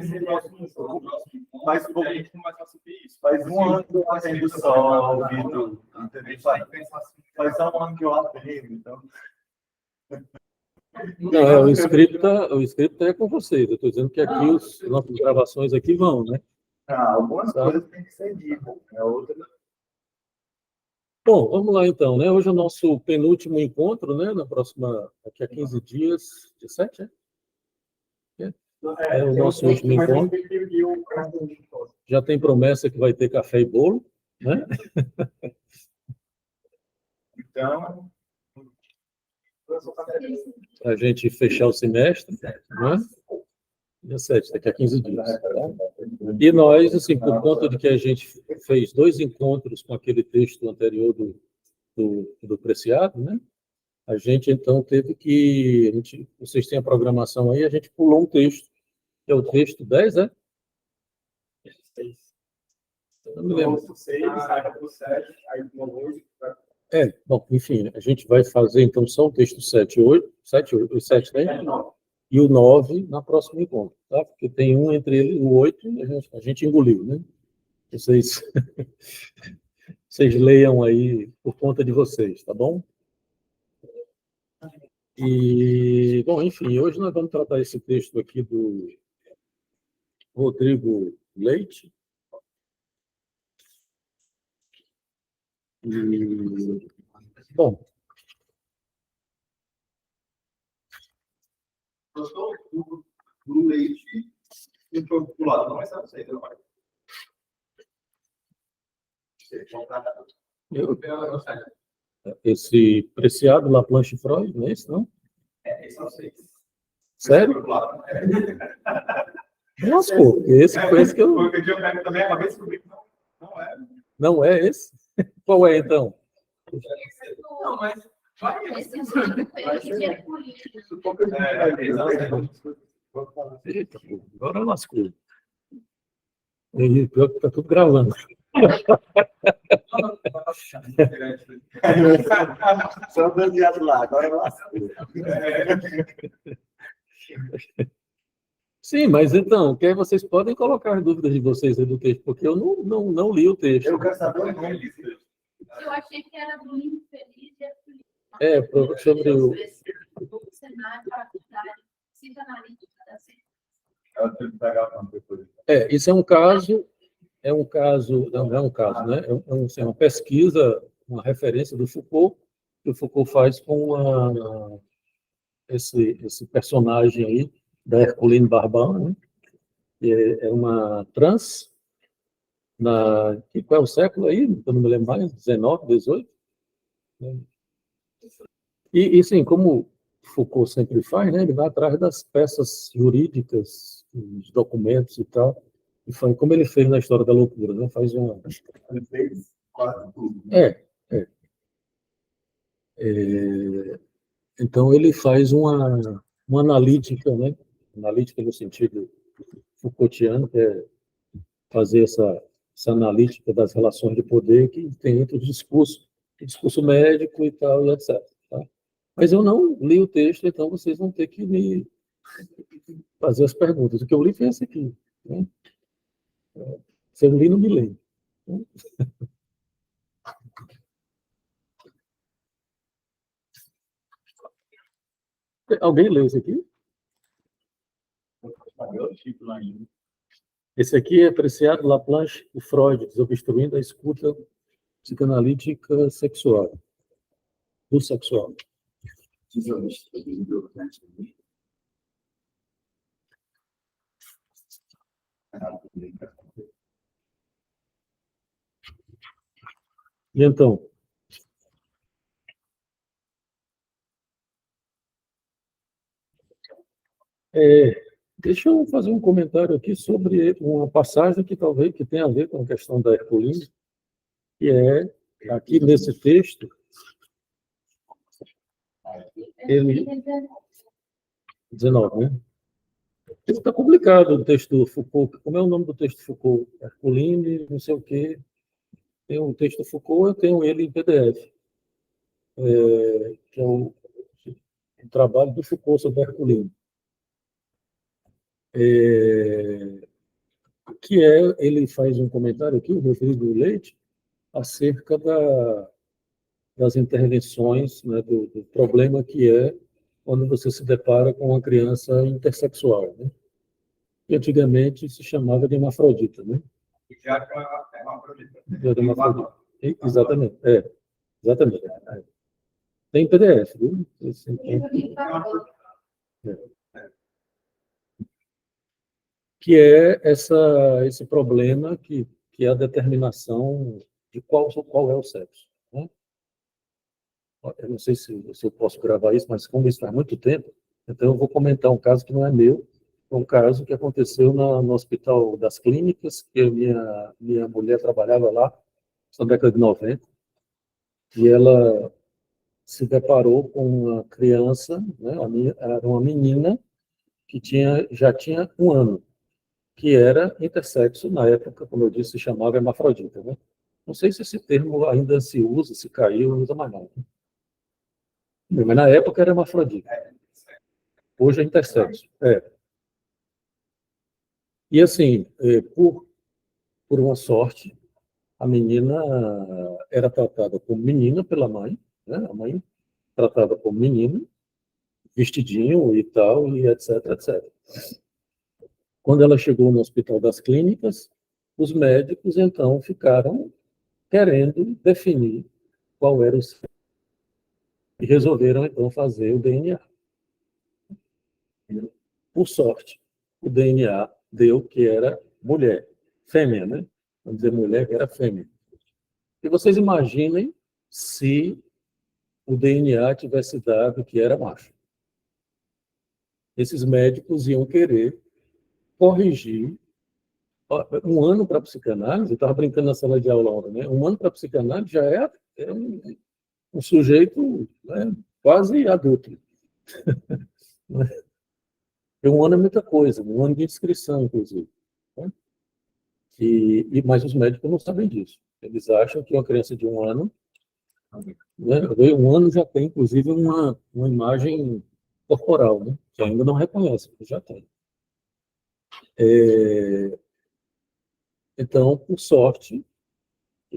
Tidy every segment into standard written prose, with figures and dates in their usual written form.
esse próximo. Mas a gente não vai saber isso. Faz um ano que eu aprendo só, Vitor. Faz só um ano que eu aprendo, então. Não, o script é com vocês. Eu estou dizendo que aqui as nossas gravações aqui vão, né? Algumas coisas tem que ser dito. Outra. Bom, vamos lá então, né? Hoje é o nosso penúltimo encontro, né? Daqui a 15 dias, 17, é? É o nosso último encontro. Já tem promessa que vai ter café e bolo, né? Então, a gente fechar o semestre, né? Dia 7, daqui a 15 dias. Tá? E nós, assim, por conta de que a gente fez 2 encontros com aquele texto anterior do Preciado, né? A gente, então, teve que... vocês têm a programação aí, a gente pulou um texto, que é o texto 10, é? Não me lembro. Bom, enfim, a gente vai fazer, então, só o texto 7 hoje, 7, né? E o 9 na próxima encontro, tá? Porque tem um entre ele e o 8, a gente engoliu, né? Vocês leiam aí por conta de vocês, tá bom? E, bom, enfim, hoje nós vamos tratar esse texto aqui do Rodrigo Leite. E, bom, do leite e do lado, não é só você, não vai. Esse Preciado, Laplanche e Freud, não é esse, não? Esse eu sei. Sério? Lascou, esse foi esse que eu... Porque eu pego também a cabeça e descobri que não é. Não é esse? Qual é, então? Não, mas... Eita, agora lascou. E pior que está tudo gravando. Só baseado lá, agora lascou. Sim, mas então, que aí vocês podem colocar as dúvidas de vocês aí do texto, porque eu não li o texto. Eu quero saber o nome disso. Eu achei que era do infeliz e aflito. Sobre o... cenário, faculdade, psicanalítica da ciência. Isso é um caso, não é um caso, né? É uma pesquisa, uma referência do Foucault, que o Foucault faz com esse personagem aí, da Herculine Barban, né? Que é uma trans, qual é o século aí? Eu não me lembro mais, 19, 18? E sim, como Foucault sempre faz, né? Ele vai atrás das peças jurídicas, dos documentos e tal, e foi como ele fez na História da Loucura, né? Faz uma... Ele fez quase tudo. Então, ele faz uma analítica, né? Analítica no sentido Foucaultiano, que é fazer essa analítica das relações de poder que tem entre o discurso médico e tal, e etc. Tá? Mas eu não li o texto, então vocês vão ter que me fazer as perguntas. O que eu li foi esse aqui. Né? Se eu li, não me lembro. Alguém leu esse aqui? Esse aqui é Preciado, Laplanche e Freud, desobstruindo a escuta psicanalítica sexual. Do sexual. E então? Deixa eu fazer um comentário aqui sobre uma passagem que talvez que tenha a ver com a questão da Herculine, que é, aqui nesse texto, ele... 19, né? Está complicado o texto do Foucault. Como é o nome do texto do Foucault? Herculine, não sei o quê. Tem um texto do Foucault, eu tenho ele em PDF. Que é o trabalho do Foucault sobre Herculine. Ele faz um comentário aqui, o Rodrigo Leite, acerca das intervenções, né, do problema que é quando você se depara com uma criança intersexual, né? Que antigamente se chamava de hermafrodita, né? Já é uma projeto. De hermafrodita. Exatamente, exatamente. Tem PDF, viu? Que é esse problema que é a determinação de qual é o sexo, né? Eu não sei se eu posso gravar isso, mas como isso faz muito tempo, então eu vou comentar um caso que não é meu, é um caso que aconteceu no Hospital das Clínicas, que minha mulher trabalhava lá, na década de 90, e ela se deparou com uma criança, né, era uma menina que já tinha 1 ano, que era intersexo, na época, como eu disse, se chamava hermafrodita, né? Não sei se esse termo ainda se usa, se caiu, não usa mais não. Mas na época era hermafrodita. Hoje é intersexo. E assim, por uma sorte, a menina era tratada como menina pela mãe, né? A mãe tratava como menina, vestidinho e tal, e etc, etc. Quando ela chegou no Hospital das Clínicas, os médicos então ficaram querendo definir qual era o sexo e resolveram então fazer o DNA. Por sorte, o DNA deu que era mulher, fêmea, né? Vamos dizer mulher que era fêmea. E vocês imaginem se o DNA tivesse dado que era macho. Esses médicos iam querer corrigir. 1 ano para psicanálise, eu estava brincando na sala de aula ontem, né? 1 ano para psicanálise já é um sujeito, né, quase adulto. E 1 ano é muita coisa, 1 ano de inscrição, inclusive, né? Mas os médicos não sabem disso. Eles acham que uma criança de 1 ano, né, 1 ano já tem, inclusive, uma imagem corporal, né, que ainda não reconhece, mas já tem. Então, por sorte,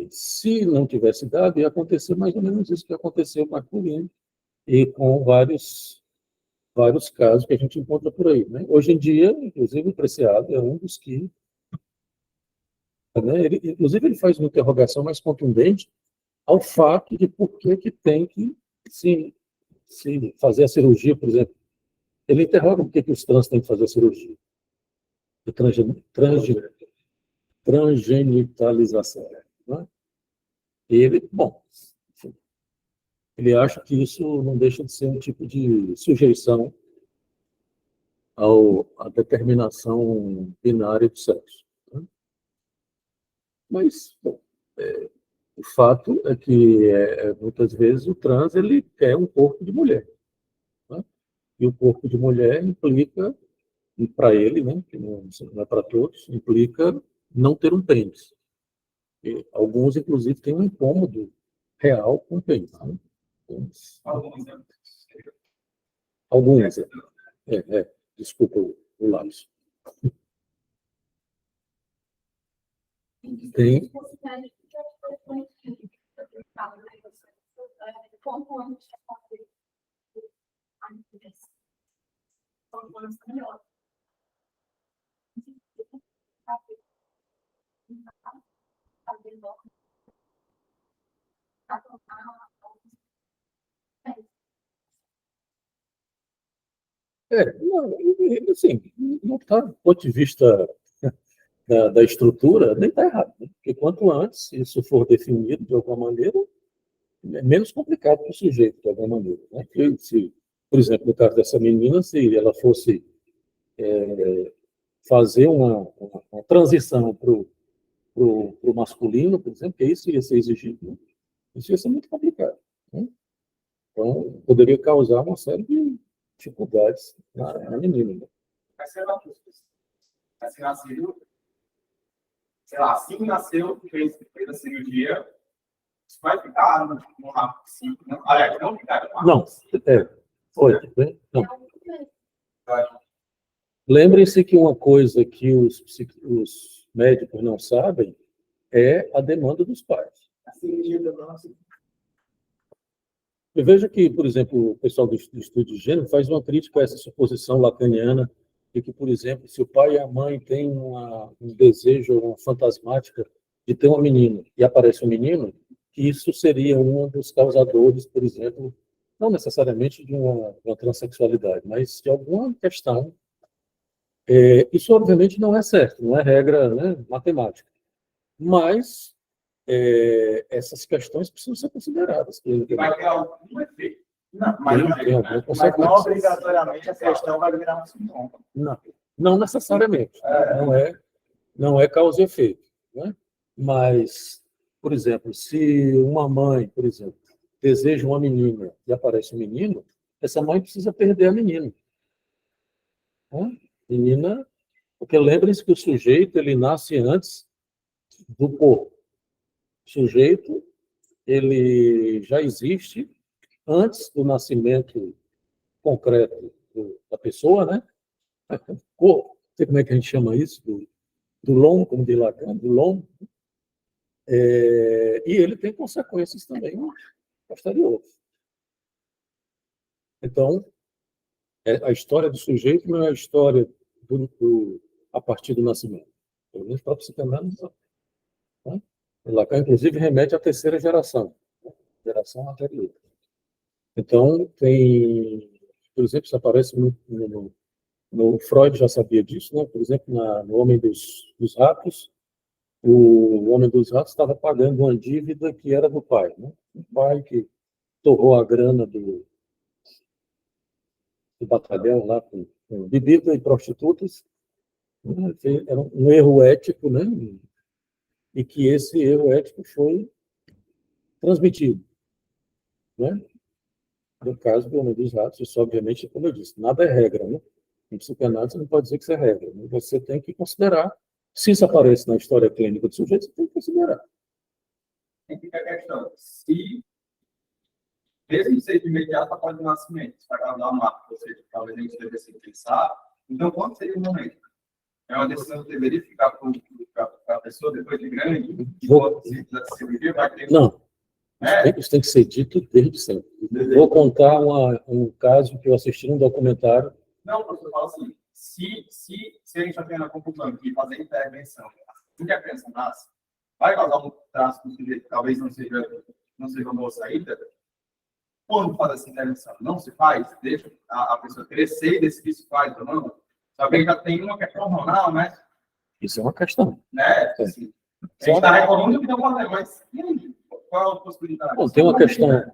se não tivesse dado, ia acontecer mais ou menos isso que aconteceu com a Marcolino e com vários casos que a gente encontra por aí, né? Hoje em dia, inclusive, o Preciado é um dos que... Né, inclusive, ele faz uma interrogação mais contundente ao fato de por que tem que se fazer a cirurgia, por exemplo. Ele interroga por que os trans têm que fazer a cirurgia. De transgenitalização. Né? Bom, ele acha que isso não deixa de ser um tipo de sujeição à determinação binária do sexo. Né? Mas, bom, o fato é que, muitas vezes, o trans ele quer um corpo de mulher. Né? E o corpo de mulher implica, e para ele, né, que não é para todos, implica não ter um pênis. E alguns, inclusive, têm um incômodo real com o pênis. Né? Alguns. Desculpa o lápis. Tem. Não, assim, não está, do ponto de vista da estrutura, nem está errado. Né? Porque quanto antes isso for definido de alguma maneira, é menos complicado para o sujeito, de alguma maneira. Né? Por exemplo, no caso dessa menina, se ela fosse fazer uma transição para o masculino, por exemplo, que isso ia ser exigido, né? Isso ia ser muito complicado. Né? Então, poderia causar uma série de dificuldades na menina. Né? Mas sei lá, nasceu, sei lá, assim que nasceu, fez a cirurgia, isso vai ficar numa piscina. Aliás, não ficar numa Não, foi, bem? Não. Lembrem-se que uma coisa que os médicos não sabem é a demanda dos pais. Eu vejo que, por exemplo, o pessoal do estudo de gênero faz uma crítica a essa suposição lacaniana de que, por exemplo, se o pai e a mãe têm um desejo, uma fantasmática de ter uma menina e aparece um menino, que isso seria um dos causadores, por exemplo, não necessariamente de uma transexualidade, mas de alguma questão. Isso, obviamente, não é certo, não é regra, né, matemática. Mas essas questões precisam ser consideradas. E vai ter algum efeito. Não, mas não obrigatoriamente a questão vai virar um sintoma. Não necessariamente. Não é causa e efeito. Né? Mas, por exemplo, se uma mãe, por exemplo, deseja uma menina e aparece um menino, essa mãe precisa perder a menina. Né? Menina, porque lembrem-se que o sujeito ele nasce antes do corpo. O sujeito ele já existe antes do nascimento concreto da pessoa, né? Corpo, não sei como é que a gente chama isso, do lombo, como diz Lacan, do lombo. E ele tem consequências também posteriores. Então, a história do sujeito não é a história a partir do nascimento. Pelo menos para a psicanálise, né? Lacan, inclusive, remete à terceira geração anterior. Então, por exemplo, isso aparece no Freud já sabia disso, né? Por exemplo, no Homem dos Ratos, o Homem dos Ratos estava pagando uma dívida que era do pai, né? O pai que torrou a grana do batalhão lá com bebida e prostitutas, né? Era um erro ético, né? E que esse erro ético foi transmitido, né? No caso do Homem dos Ratos, isso obviamente, como eu disse, nada é regra, né? Em psicanálise, você não pode dizer que isso é regra. Né? Você tem que considerar. Se isso aparece na história clínica do sujeito, você tem que considerar. Tem que ficar a questão. Se, mesmo ser de imediato após o nascimento, se vai dar uma marca, ou seja, talvez a gente devesse pensar, então quando seria o momento? É uma decisão que deveria ficar com a pessoa depois de grande, da cirurgia, vai ter... Não. Isso tem que ser dito desde sempre. Vou contar um caso que eu assisti num documentário. Não, professor, fala assim, se a gente está tendo a conclusão de fazer intervenção, assim que a criança nasce, vai causar um traço que sujeito talvez não seja uma boa saída, quando faz essa intervenção? Não se faz? Deixa a pessoa crescer e decidir se faz ou não? Talvez já tem uma questão hormonal, né? Isso é uma questão. Né? Assim, a gente está reclamando que não pode, mas e aí? Qual é a possibilidade? Bom, tem uma questão...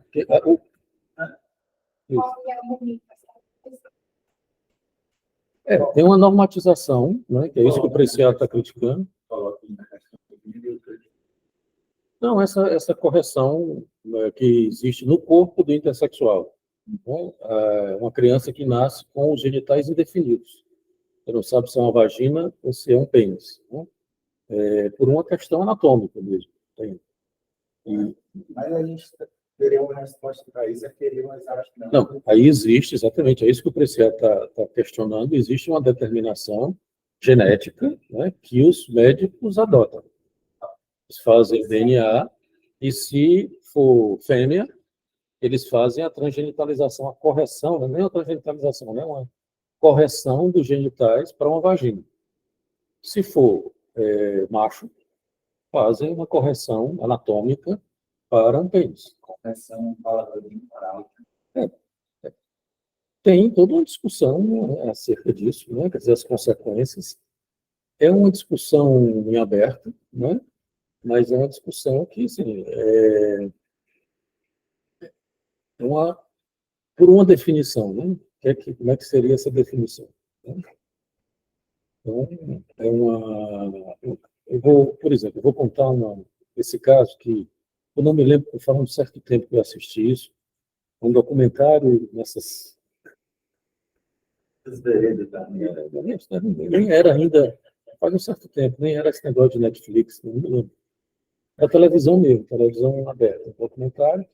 Tem uma normatização, né, que é isso que o Preciado está criticando. Não, essa correção, né, que existe no corpo do intersexual. Então, uma criança que nasce com os genitais indefinidos. Você não sabe se é uma vagina ou se é um pênis. Né? Por uma questão anatômica mesmo. Mas a gente teria uma resposta para isso, mas acho que não. Não, aí existe, exatamente, é isso que o Preciado está questionando, existe uma determinação genética, né, que os médicos adotam. Eles fazem DNA e, se for fêmea, eles fazem a transgenitalização, a correção, não é a transgenitalização, né, uma correção dos genitais para uma vagina. Se for macho, fazem uma correção anatômica para um pênis. Correção, palavra moral. Tem toda uma discussão, né, acerca disso, né? Quer dizer, as consequências. É uma discussão em aberto, né? Mas é uma discussão que, assim, por uma definição, né? Como é que seria essa definição? Né? Então, por exemplo, eu vou contar esse caso que eu não me lembro, faz um certo tempo que eu assisti isso, um documentário nessas... Nem era ainda, faz um certo tempo, nem era esse negócio de Netflix, não me lembro. Era televisão mesmo, televisão aberta, um documentário,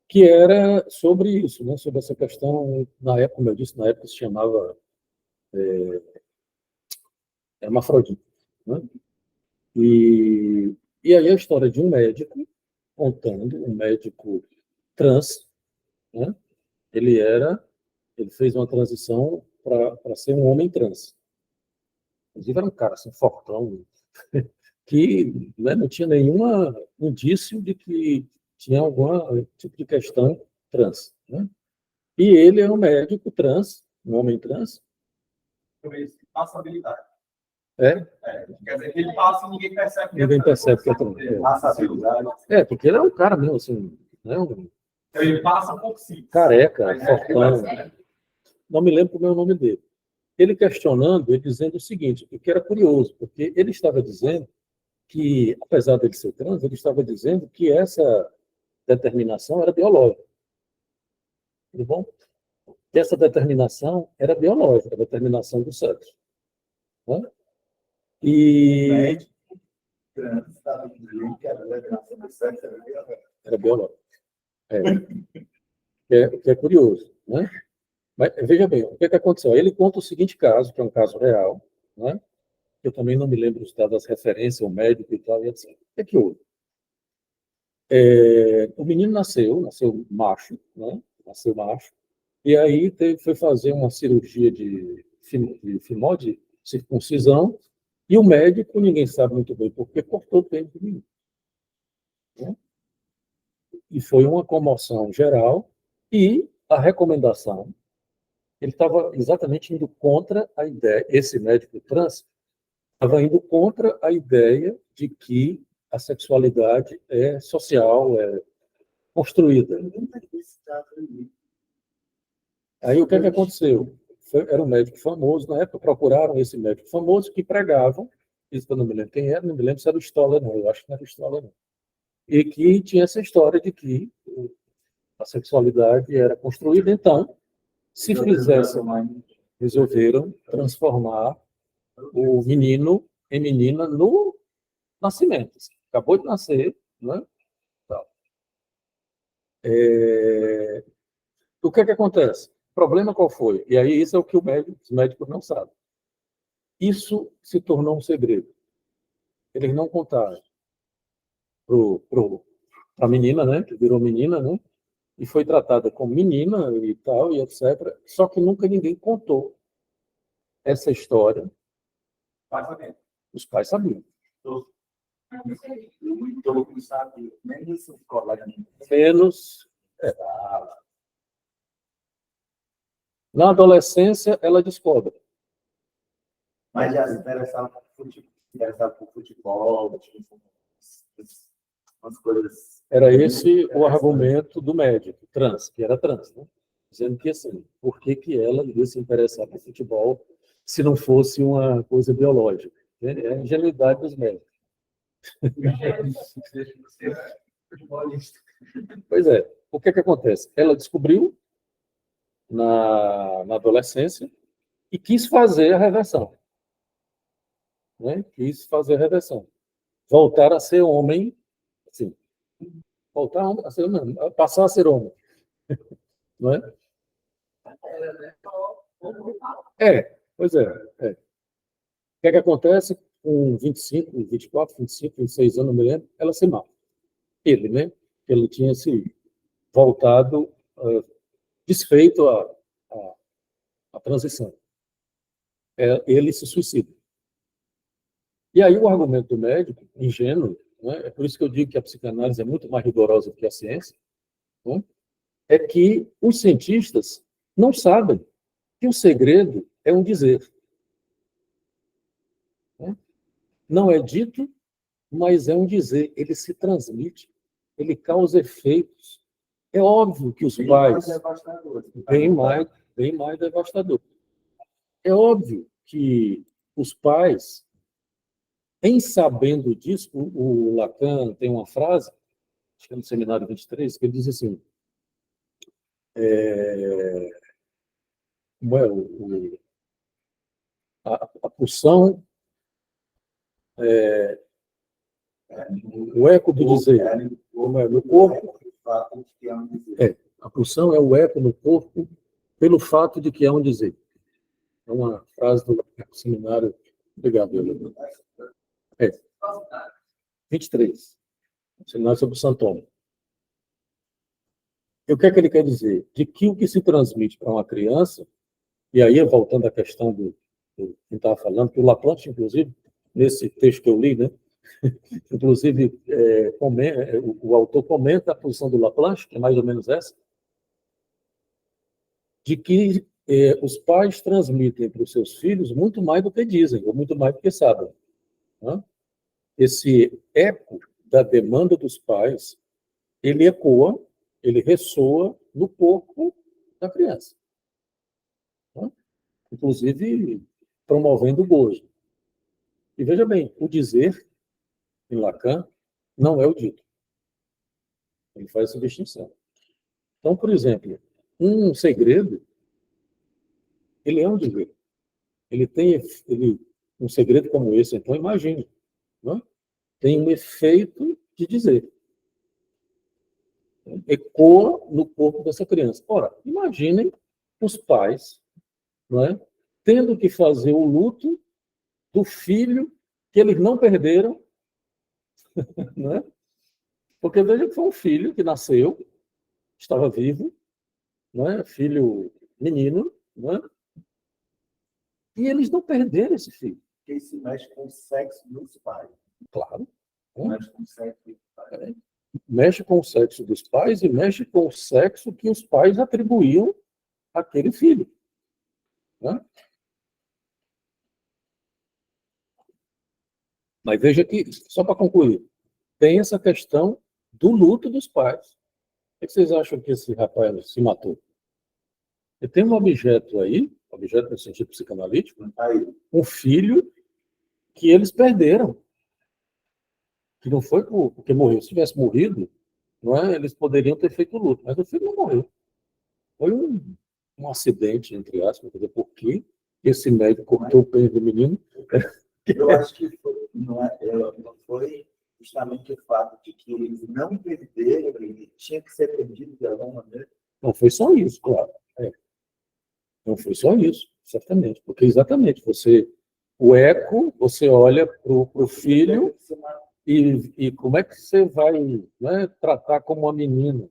que era sobre isso, né? Sobre essa questão, na época, como eu disse, na época se chamava hermafrodita, né? E aí a história de um médico contando, um médico trans, né? Ele fez uma transição para ser um homem trans. Inclusive era um cara assim, fortão, que, né, não tinha nenhum indício de que tinha algum tipo de questão trans, né? E ele é um médico trans, um homem trans. Passabilidade. É? Quer dizer, que ele passa e ninguém percebe. Ninguém percebe que é trans. Passabilidade. Porque ele é um cara mesmo, assim, né? Ele passa um pouco sim. Careca, fortão. Não me lembro como é o nome dele. Ele questionando, ele dizendo o seguinte, o que era curioso, porque ele estava dizendo que, apesar dele ser trans, ele estava dizendo que essa determinação era biológica. Tudo bom? Que essa determinação era biológica, a determinação do sexo. Né? E... Era biológica. Que é curioso, né? Mas veja bem, o que aconteceu? Ele conta o seguinte caso, que é um caso real, né? Eu também não me lembro das referências, o médico e tal, e etc. O que houve? O menino nasceu macho, né? Nasceu macho, e aí foi fazer uma cirurgia de circuncisão, e o médico, ninguém sabe muito bem porque cortou o pênis do menino. Né? E foi uma comoção geral, e a recomendação, ele estava exatamente indo contra a ideia, esse médico trans estava indo contra a ideia de que a sexualidade é social, é construída. Aí o que aconteceu? Era um médico famoso, na época procuraram esse médico famoso que pregava, isso que eu não me lembro quem era, não me lembro se era o Stoller, não, eu acho que não era o Stoller, não. E que tinha essa história de que a sexualidade era construída, então, se fizessem, resolveram transformar o menino em menina no nascimento. Acabou de nascer, né? O que acontece? O problema qual foi? E aí isso é o que os médicos não sabem. Isso se tornou um segredo. Eles não contaram para a menina, né? Que virou menina, né? E foi tratada como menina e tal, e etc. Só que nunca ninguém contou essa história. Os pais sabiam. Menos. Na adolescência, ela descobre. Mas já se interessava por futebol, umas coisas. Era esse o argumento do médico trans, que era trans, né? Dizendo que assim, por que ela iria se interessar por futebol se não fosse uma coisa biológica? É a ingenuidade dos médicos. Pois é. O que acontece? Ela descobriu na adolescência e quis fazer a reversão. Né? Quis fazer a reversão. Voltar a ser homem, assim, voltar a ser homem, passar a ser homem. Não é? Pois é. O que acontece com 25, 24, 25, 26 anos, não me lembro, ela se mata. Ele, né? Ele tinha se voltado, desfeito a transição. Ele se suicida. E aí o argumento do médico, ingênuo, né? É por isso que eu digo que a psicanálise é muito mais rigorosa do que a ciência, né? É que os cientistas não sabem que o segredo é um dizer. Né? Não é dito, mas é um dizer. Ele se transmite, ele causa efeitos. É óbvio que os pais... Bem mais devastador. É óbvio que os pais, em sabendo disso, o Lacan tem uma frase, acho que é no Seminário 23, que ele diz assim, como é a pulsão, o eco do dizer, como é no corpo, a pulsão é o eco no corpo pelo fato de que é um dizer. É uma frase do Seminário Obrigado, Leandro. 23. Seminário sobre o Santo Homem. E o que é que ele quer dizer? De que o que se transmite para uma criança, e aí voltando à questão do quem estava falando, que o Laplace, inclusive, nesse texto que eu li, né? Inclusive, o autor comenta a posição do Laplace, que é mais ou menos essa, de que os pais transmitem para os seus filhos muito mais do que dizem, ou muito mais do que sabem. Né? Esse eco da demanda dos pais, ele ecoa, ele ressoa no corpo da criança. Né? Inclusive, promovendo o gozo. E veja bem, o dizer, em Lacan, não é o dito. Ele faz essa distinção. Então, por exemplo, um segredo, ele é um dizer. Um segredo como esse, então, imagine, né? Tem um efeito de dizer. Ecoa no corpo dessa criança. Ora, imaginem os pais, não é, tendo que fazer o luto do filho que eles não perderam, não é? Porque veja que foi um filho que nasceu, estava vivo, não é? Filho menino, não é? E eles não perderam esse filho. Porque isso mexe com o sexo dos pais. Claro. Mexe com o sexo dos pais. Mexe com o sexo dos pais e mexe com o sexo que os pais atribuíam àquele filho. Né? Mas veja que, só para concluir, tem essa questão do luto dos pais. O que vocês acham que esse rapaz se matou? Ele tem um objeto aí, objeto no sentido psicanalítico, né? Um filho que eles perderam. Que não foi porque morreu. Se tivesse morrido, não é? Eles poderiam ter feito luto, mas o filho não morreu. Foi um acidente, entre aspas, porque esse médico cortou o pênis do menino. Eu acho que não foi justamente o fato de que eles não perderam, ele tinha que ser perdido de alguma maneira. Não foi só isso, claro. Não foi só isso, certamente. Porque exatamente, o eco, você olha para o filho e como é que você vai, né, tratar como uma menina?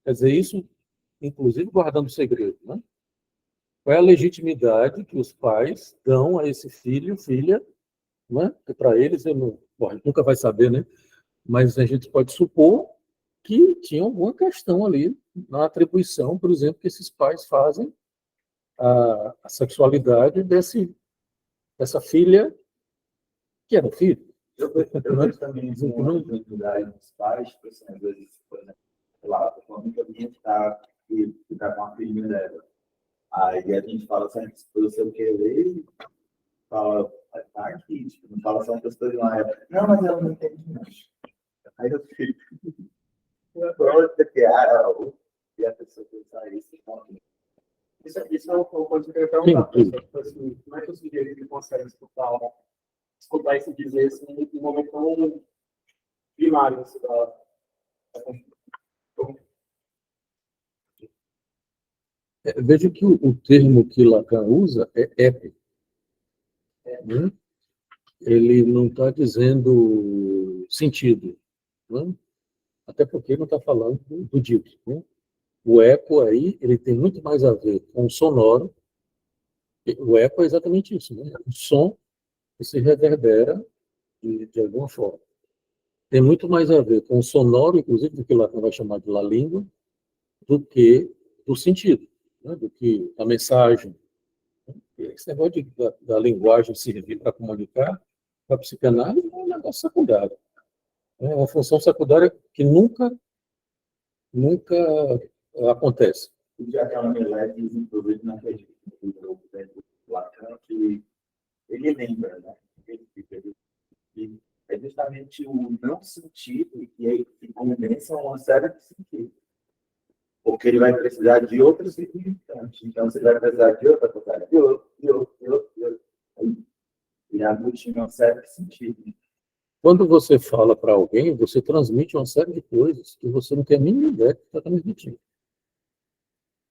Quer dizer, isso, inclusive, guardando segredo, né? Qual é a legitimidade que os pais dão a esse filho, filha, né? Que para eles, a gente nunca vai saber, né? Mas a gente pode supor que tinha alguma questão ali na atribuição, por exemplo, que esses pais fazem a sexualidade dessa filha, que era um filho. Eu vejo também uma dificuldade dos pais, às vezes, por exemplo, lá, uma amiga minha que tá com a filhinha dela. Aí a gente fala assim, eu sei o que ele fala, tá aqui, tipo, não fala só das coisas lá. Não, mas ela não entende mais. Aí eu fico, e a pessoa pensar isso, Isso é uma coisa que eu ia perguntar. Como é que o sujeito consegue escutar esse dizer assim, em um momento tão primário assim, Veja que o termo que Lacan usa é épico. Né? Ele não está dizendo sentido. Né? Até porque não está falando do dito. Né? O eco aí, ele tem muito mais a ver com o sonoro. O eco é exatamente isso, né? O som que se reverbera de alguma forma. Tem muito mais a ver com o sonoro, inclusive, do que Lacan vai chamar de la língua, do que do sentido, né? Do que a mensagem. Esse negócio da linguagem servir para comunicar, para a psicanálise, é um negócio secundário. É uma função secundária que nunca acontece. já aquela mulher diz, inclusive, naquele livro do Lacan, que ele lembra, né? E é justamente o não sentido que condensa uma série de sentidos. Porque ele vai precisar de outros significantes. Então, você vai precisar de outra coisa, de outro. E aglutina uma série de sentidos. Quando você fala para alguém, você transmite uma série de coisas que você não tem a mínima ideia que está transmitindo.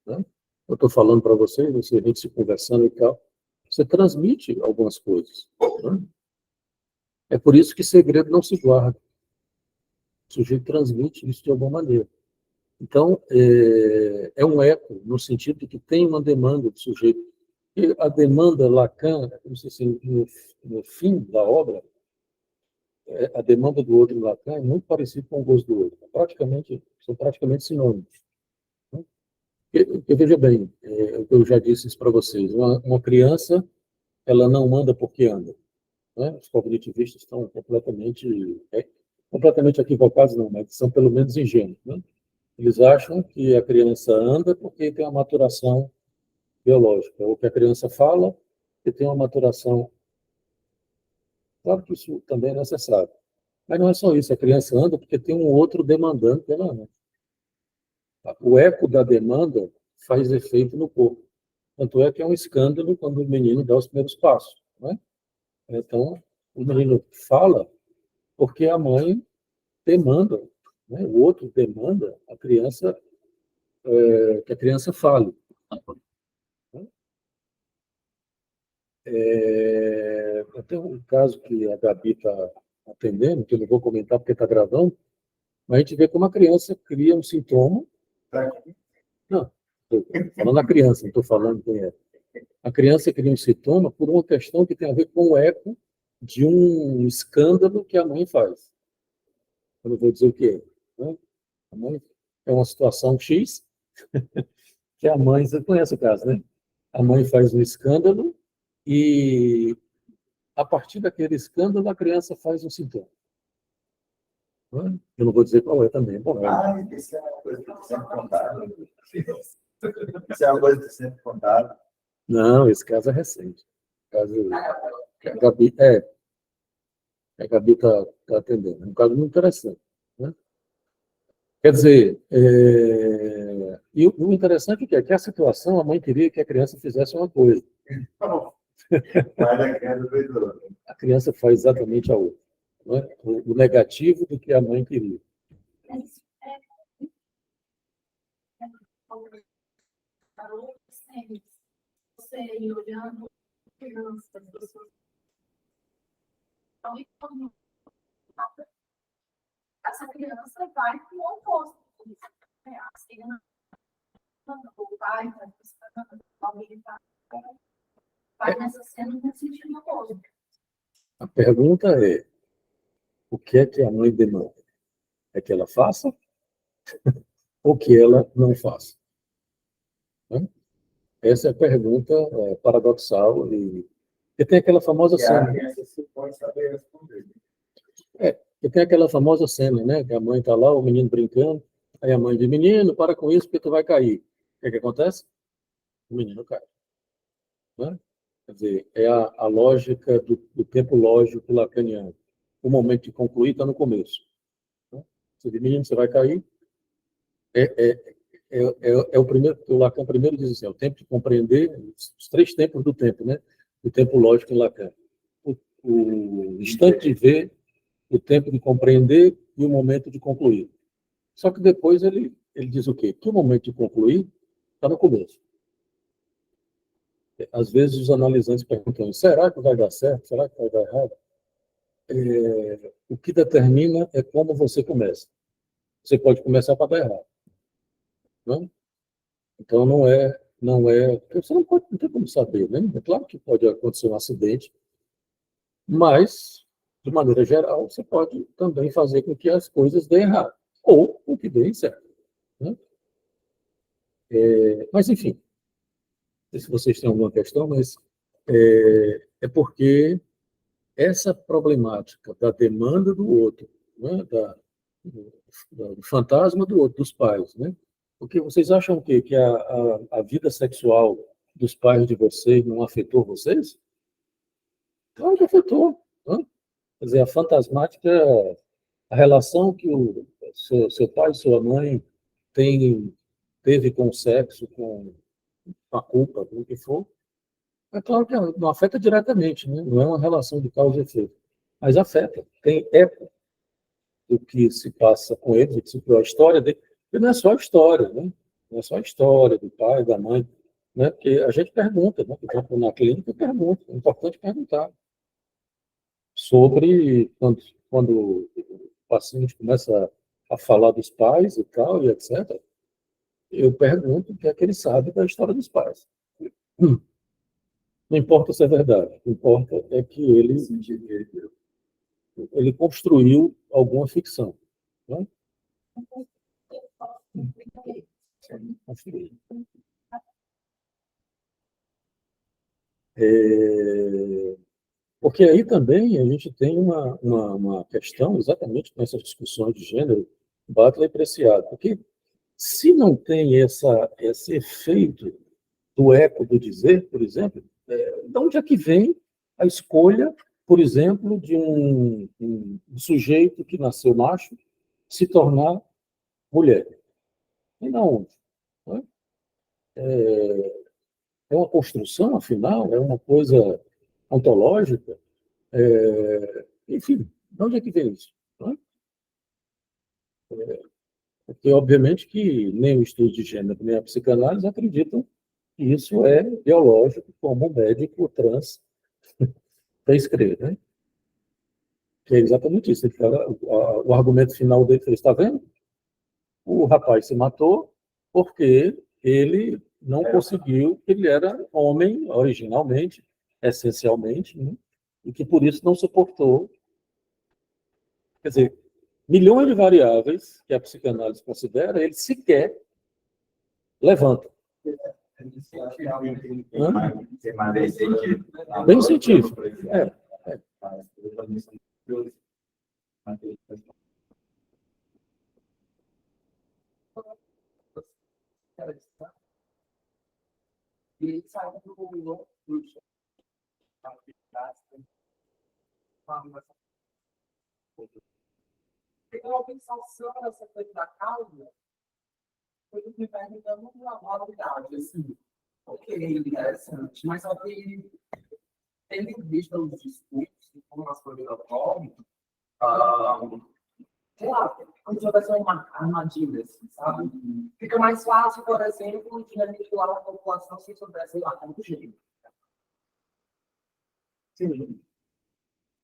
Né? Eu estou falando para você, a gente se conversando e tal. você transmite algumas coisas. Né? É por isso que segredo não se guarda. O sujeito transmite isso de alguma maneira. Então, é um eco, no sentido de que tem uma demanda do sujeito. E a demanda Lacan, não sei se no fim da obra, a demanda do outro em Lacan é muito parecida com o gozo do outro. São praticamente sinônimos. Né? Porque, veja bem, eu já disse isso para vocês, uma criança, ela não anda porque anda. Né? Os cognitivistas estão completamente equivocados, não, mas são pelo menos ingênuos. Né? Eles acham que a criança anda porque tem uma maturação biológica, ou que a criança fala porque tem uma maturação. Claro que isso também é necessário. Mas não é só isso, a criança anda porque tem um outro demandando que ela anda. O eco da demanda faz efeito no corpo. Tanto é que é um escândalo quando o menino dá os primeiros passos. Né? Então, o menino fala porque a mãe demanda, né? O outro demanda que a criança fale. Tem um caso que a Gabi está atendendo, que eu não vou comentar porque está gravando, mas a gente vê como a criança cria um sintoma. Não, estou falando a criança, não estou falando quem é. A criança cria um sintoma por uma questão que tem a ver com o eco de um escândalo que a mãe faz. Eu não vou dizer o que é. Né? A mãe é uma situação X, que a mãe, você conhece o caso, né? A mãe faz um escândalo e, a partir daquele escândalo, a criança faz um sintoma. Né? Eu não vou dizer qual é também. Bom, isso é uma coisa que sempre contaram. Isso é uma coisa que sempre contaram. não, esse caso é recente. Caso que a Gabi está atendendo. É um caso muito interessante. Né? Quer dizer, e o interessante é que a situação, a mãe queria que a criança fizesse uma coisa. A criança faz exatamente a outra. Né? O negativo do que a mãe queria. Você ir olhando crianças, pessoas. Então, essa criança vai para o oposto. Assim, o pai vai buscando, alguém vai nessa cena no sentido oposto. A pergunta é: o que é que a mãe demanda? É que ela faça ou que ela não faça? Né? Essa é a pergunta paradoxal. E tem aquela famosa cena. Você pode saber responder. E tem aquela famosa cena, né? Que a mãe está lá, o menino brincando, aí a mãe diz: menino, para com isso porque tu vai cair. O que acontece? O menino cai. Né? Quer dizer, é a lógica do tempo lógico lacaniano. O momento de concluir está no começo. Né? Você diz: menino, você vai cair. É o primeiro, o Lacan primeiro diz assim: é o tempo de compreender, os 3 tempos do tempo, né? O tempo lógico em Lacan. O instante de ver, o tempo de compreender e o momento de concluir. Só que depois ele diz o quê? Que o momento de concluir está no começo. Às vezes os analisantes perguntam: será que vai dar certo? Será que vai dar errado? O que determina é como você começa. Você pode começar para dar errado. Não? Então não é, você não tem como saber, né? É claro que pode acontecer um acidente, mas de maneira geral você pode também fazer com que as coisas deem errado ou com que deem certo. Né? Mas enfim, não sei se vocês têm alguma questão, mas é porque essa problemática da demanda do outro, né? Do fantasma do outro, dos pais, né? Porque vocês acham o quê? Que a vida sexual dos pais de vocês não afetou vocês? Claro que afetou. Né? Quer dizer, a fantasmática, a relação que o seu pai e sua mãe teve com o sexo, com a culpa, com o que for, é claro que não afeta diretamente, né? Não é uma relação de causa e efeito, mas afeta. Tem eco do que se passa com eles, a história dele. E não é só a história, né? Não é só a história do pai, da mãe. né? Porque a gente pergunta, né? Por exemplo, na clínica, pergunta. É importante perguntar sobre quando o paciente começa a falar dos pais e tal, e etc. Eu pergunto o que é que ele sabe da história dos pais. Hum, Não importa se é verdade, o que importa é que ele construiu alguma ficção. Né? Construiu. É, Porque aí também a gente tem uma questão, exatamente com essas discussões de gênero, Butler e Preciado. Porque se não tem esse efeito do eco do dizer, por exemplo, de onde é que vem a escolha, por exemplo, de um sujeito que nasceu macho se tornar mulher? E não, né? É uma construção, afinal, é uma coisa ontológica. Enfim, de onde é que vem isso? Né? Porque, obviamente, que nem o estudo de gênero, nem a psicanálise acreditam que isso é biológico, como o médico trans fez crer, né? Que é exatamente isso. Ele fala, o argumento final dele foi: está vendo? O rapaz se matou porque ele não conseguiu, ele era homem originalmente, essencialmente, né? E que por isso não suportou. Quer dizer, milhões de variáveis que a psicanálise considera, ele sequer levanta. Bem científico. É. E saiu do tem uma pensação nessa coisa da causa, foi me perguntando uma novidade, assim, ok, interessante, mas só que, tendo em vista os discursos, como as coisas ocorrem, sei lá, como se houvesse uma armadilha, assim, sabe? Fica mais fácil, por exemplo, de manipular a população se soubesse, sei lá, como jeito. Sim.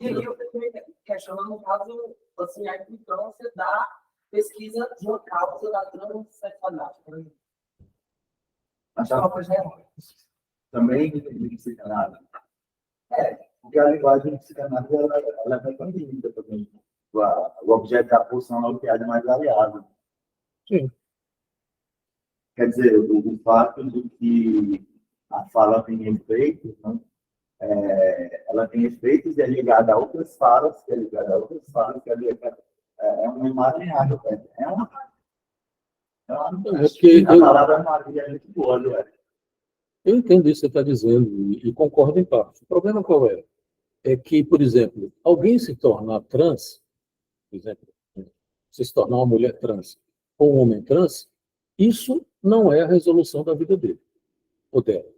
E aí eu fiquei questionando, no caso, assim, a importância da pesquisa de uma causa da transexualidade, por exemplo. Acho que é uma coisa também de psicanálise. Porque a linguagem de psicanálise ela é bem límita também. O objeto da pulsão é o que há de mais variável. Sim. Quer dizer, o fato de que a fala tem efeitos, né? Ela tem efeitos e é ligada a outras falas, que é ligada a outras falas, que é ligada uma emaranhada. A palavra Maria é muito boa, não é? Eu entendo isso que você está dizendo e concordo em parte. O problema qual é? É que, por exemplo, alguém se tornar trans, por exemplo, se tornar uma mulher trans ou um homem trans, isso não é a resolução da vida dele ou dela.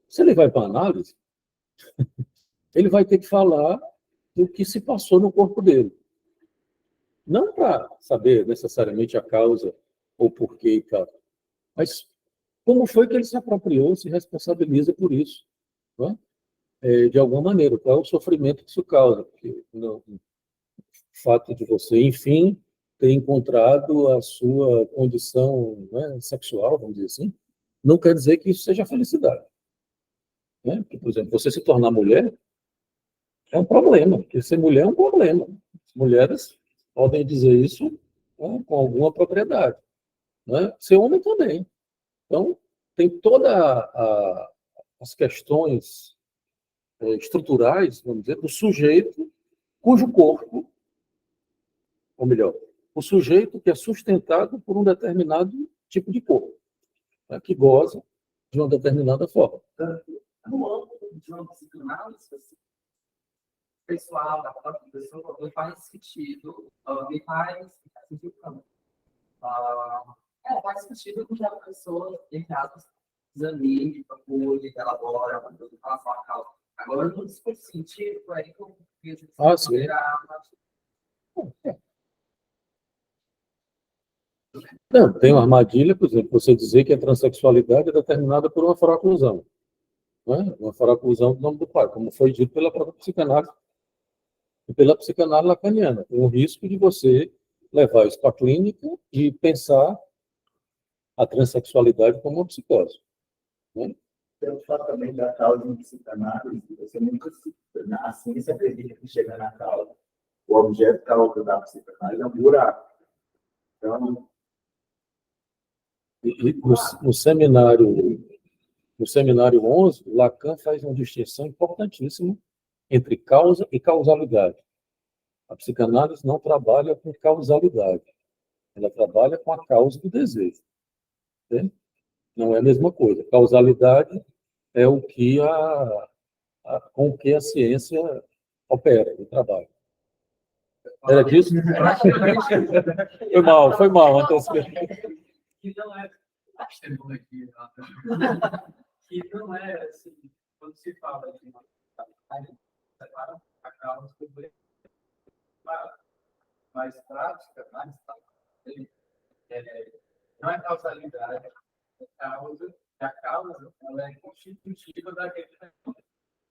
Se ele vai para a análise, ele vai ter que falar do que se passou no corpo dele. Não para saber necessariamente a causa ou porquê e tal, mas como foi que ele se apropriou, se responsabiliza por isso, né? De alguma maneira, qual é o sofrimento que isso causa? Porque o fato de você, enfim, ter encontrado a sua condição, né, sexual, vamos dizer assim, não quer dizer que isso seja felicidade. Né? Porque, por exemplo, você se tornar mulher é um problema, porque ser mulher é um problema. As mulheres podem dizer isso, né, com alguma propriedade. Né? Ser homem também. Então, tem todas as questões estruturais, vamos dizer, do sujeito cujo corpo, ou melhor, o sujeito que é sustentado por um determinado tipo de corpo, né, que goza de uma determinada forma. No âmbito de uma psicanálise, pessoal, da própria pessoa, não faz sentido, me faz sentido também. Faz sentido que a pessoa, entre aspas, desanime, procure, elabora, fala sua causa. Agora, no discurso científico, aí que eu vejo Sim. Não, tem uma armadilha, por exemplo, você dizer que a transexualidade é determinada por uma foraclusão, não é? Uma foraclusão do nome do pai, como foi dito pela própria psicanálise e pela psicanálise lacaniana. Tem o risco de você levar isso para a clínica e pensar a transexualidade como uma psicose, né? Pelo fato também da causa em psicanálise, você nunca se, a ciência acredita que chega na causa. O objeto causa da psicanálise é um buraco. Então, E no seminário 11, Lacan faz uma distinção importantíssima entre causa e causalidade. A psicanálise não trabalha com causalidade, ela trabalha com a causa do desejo, né? Não é a mesma coisa. Causalidade é o que com o que a ciência opera e trabalha. Era disso? Foi mal, Que não é. Chegou aqui, que não é assim, quando se fala de uma separa a causa do bem, mais prática, não é causalidade, é causa, a causa ela é constitutiva daquele fenômeno,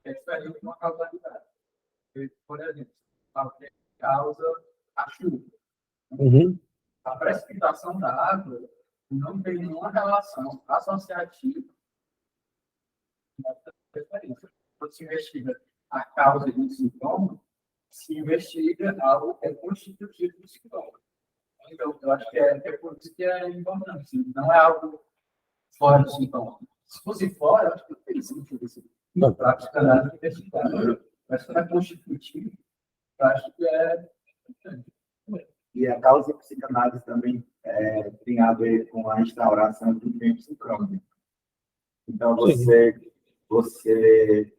é diferente de uma causalidade. Por exemplo, a causa a chuva. Uhum. A precipitação da água não tem nenhuma relação associativa com essa referência. Quando se investiga a causa de um sintoma, se investiga algo que é constitutivo do sintoma. Então, eu acho que é por isso que é importante. Não é algo fora do sintoma. Se fosse fora, eu acho que não teria sentido isso. Na prática, nada de investigar. Mas quando é constitutivo, eu acho que é importante. e a causa psicanálise também tem a ver com a instauração do tempo sincrônico. Então, você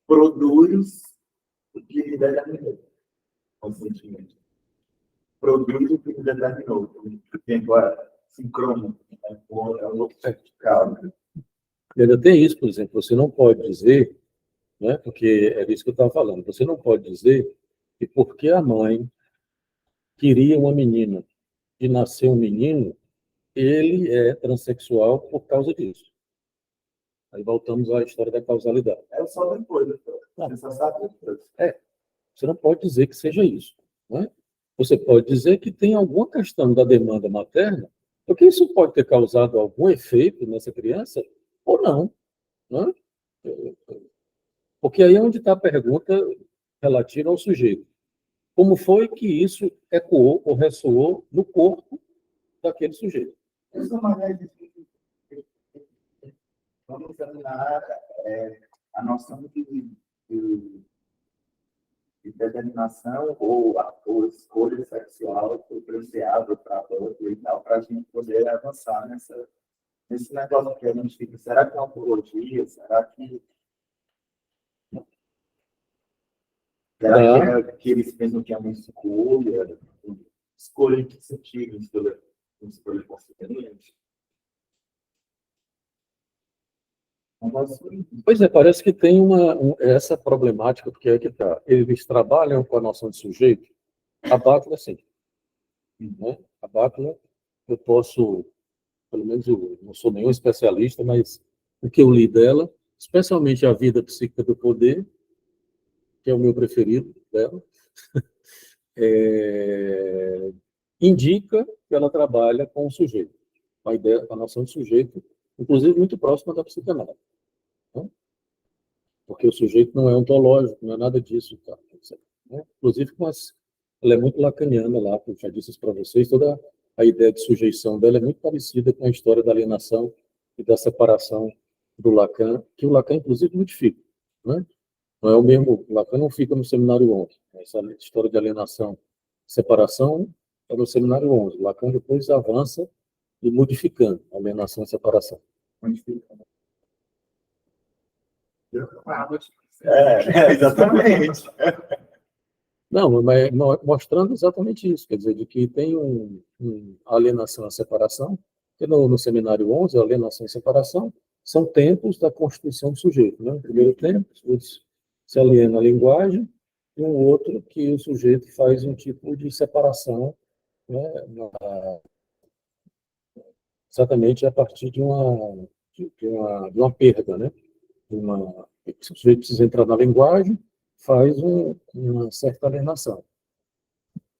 produz o que lhe determinou, conscientemente. Produz o que lhe determinou. O tempo é sincrônico, é um outro tipo de causa. E ainda tem isso, por exemplo, você não pode dizer, né, porque é disso que eu estava falando, você não pode dizer que porque a mãe queria uma menina e nasceu um menino, ele é transexual por causa disso. Aí voltamos à história da causalidade. É só depois, você só sabe depois. Você não pode dizer que seja isso, né? Você pode dizer que tem alguma questão da demanda materna, porque isso pode ter causado algum efeito nessa criança ou não, né? Porque aí é onde está a pergunta relativa ao sujeito. Como foi que isso ecoou ou ressoou no corpo daquele sujeito? Essa é uma maneira de vamos examinar a noção de determinação ou escolha sexual influenciável para outro e tal, para a gente poder avançar nesse negócio que a gente fica. Será que é ontologia? Será que é que eles pensam que é uma escolha? Escolha em que sentido? Escolha consciente? Pois é, parece que tem essa problemática, porque é que tá. Eles trabalham com a noção de sujeito. A Butler, sim. Né? A Butler, eu posso, pelo menos eu não sou nenhum especialista, mas o que eu li dela, especialmente a vida psíquica do poder, que é o meu preferido dela, indica que ela trabalha com o sujeito, com a ideia, com a noção de sujeito, inclusive muito próxima da psicanálise. Né? Porque o sujeito não é ontológico, não é nada disso. Tá? Né? Inclusive, ela é muito lacaniana lá, como já disse para vocês, toda a ideia de sujeição dela é muito parecida com a história da alienação e da separação do Lacan, que o Lacan, inclusive, modifica. Né? Não é o mesmo, o Lacan não fica no seminário 11. Essa história de alienação e separação é no seminário 11. O Lacan depois avança e modificando a alienação e separação. Exatamente. Não, mas mostrando exatamente isso, quer dizer, de que tem alienação e separação, que no seminário 11, a alienação e separação são tempos da constituição do sujeito. Né? O primeiro tempo, se aliena a linguagem, e um outro que o sujeito faz um tipo de separação né, exatamente a partir de uma perda, né? Se o sujeito precisa entrar na linguagem, faz uma certa alienação.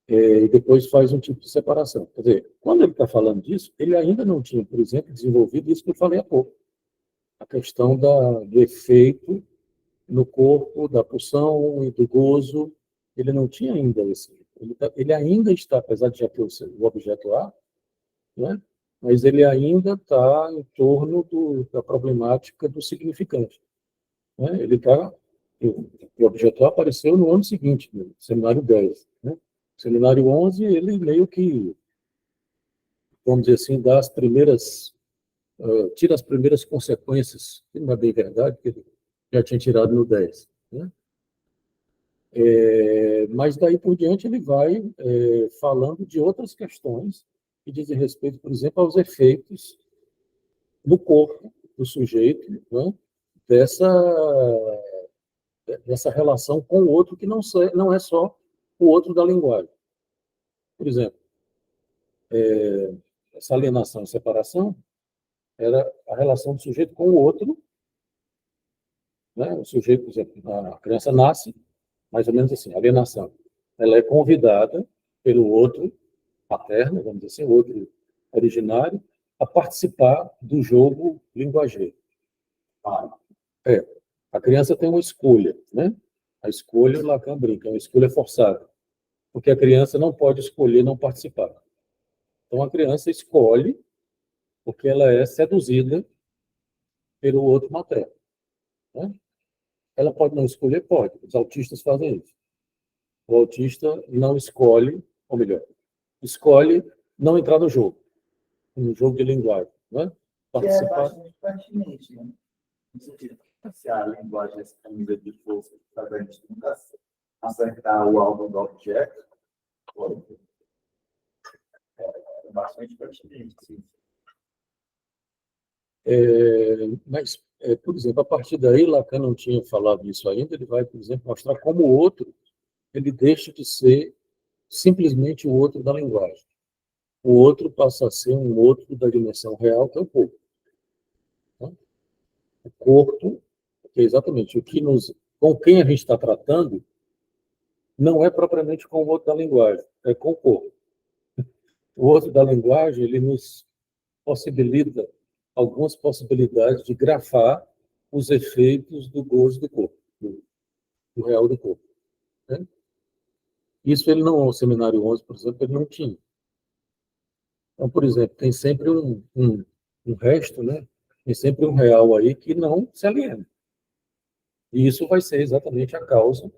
E depois faz um tipo de separação. Quer dizer, quando ele está falando disso, ele ainda não tinha, por exemplo, desenvolvido isso que eu falei há pouco, a questão do efeito no corpo, da pulsão e do gozo. Ele não tinha ainda esse. Ele ainda está, apesar de já ter o objeto A, né? Mas ele ainda está em torno da problemática do significante, né? Ele está. O objeto A apareceu no ano seguinte, no seminário 10. Né? No seminário 11, ele meio que, vamos dizer assim, dá as primeiras, tira as primeiras consequências, que não é bem verdade, porque ele já tinha tirado no 10. Né? Mas daí por diante ele vai falando de outras questões que dizem respeito, por exemplo, aos efeitos no corpo do sujeito, né? dessa relação com o outro, que não é só o outro da linguagem. Por exemplo, essa alienação e separação era a relação do sujeito com o outro, né? O sujeito, por exemplo, a criança nasce, mais ou menos assim, alienação. Ela é convidada pelo outro paterno, vamos dizer assim, o outro originário, a participar do jogo linguageiro. A criança tem uma escolha, né? A escolha, o Lacan brinca, é uma escolha forçada, porque a criança não pode escolher não participar. Então, a criança escolhe porque ela é seduzida pelo outro materno. Né? Ela pode não escolher? Pode. Os autistas fazem isso. O autista não escolhe, ou melhor, escolhe não entrar no jogo de linguagem. Né? Que é bastante pertinente, né? No sentido, se a linguagem é camisa de força para a gente nunca acertar o alvo do objeto, é bastante pertinente, sim. Mas, por exemplo, a partir daí, Lacan não tinha falado isso ainda, ele vai, por exemplo, mostrar como o outro ele deixa de ser simplesmente o outro da linguagem. O outro passa a ser um outro da dimensão real, que é o corpo. Tá? O corpo, que é exatamente com quem a gente está tratando, não é propriamente com o outro da linguagem, é com o corpo. O outro da linguagem, ele nos possibilita algumas possibilidades de grafar os efeitos do gozo do corpo, do real do corpo. Né? Isso ele não, no seminário 11, por exemplo, ele não tinha. Então, por exemplo, tem sempre um resto, né? Tem sempre um real aí que não se aliena. E isso vai ser exatamente a causa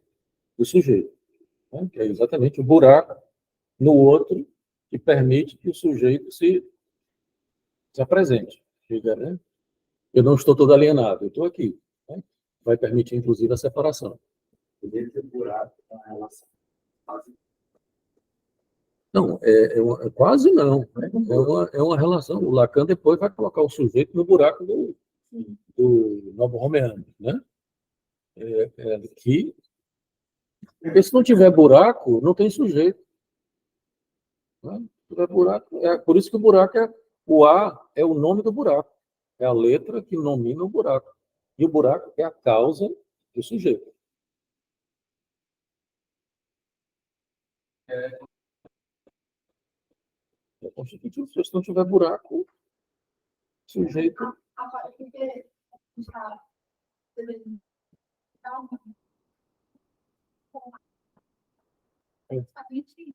do sujeito, né? Que é exatamente o buraco no outro que permite que o sujeito se apresente. Diga, né? Eu não estou todo alienado, eu estou aqui. Né? Vai permitir, inclusive, a separação. Poderia ter buraco na relação. Não, quase não. Né? É uma relação. O Lacan depois vai colocar o sujeito no buraco do Novo Romeano. Né? Porque se não tiver buraco, não tem sujeito. Né? Se tiver buraco, por isso que o A é o nome do buraco. É a letra que nomina o buraco. E o buraco é a causa do sujeito. É constitutivo. Se não tiver buraco, o sujeito. Agora, porque já justamente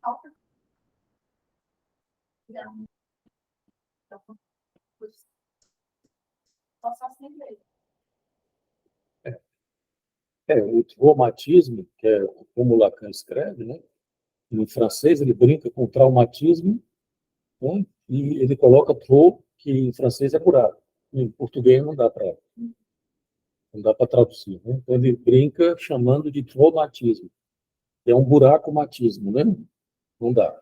falta só sempre O traumatismo, que é como Lacan escreve, né? Em francês ele brinca com traumatismo, né? E ele coloca trou, que em francês é buraco. Em português não dá para traduzir. Né? Então ele brinca chamando de traumatismo. É um buraco-matismo, né? Não dá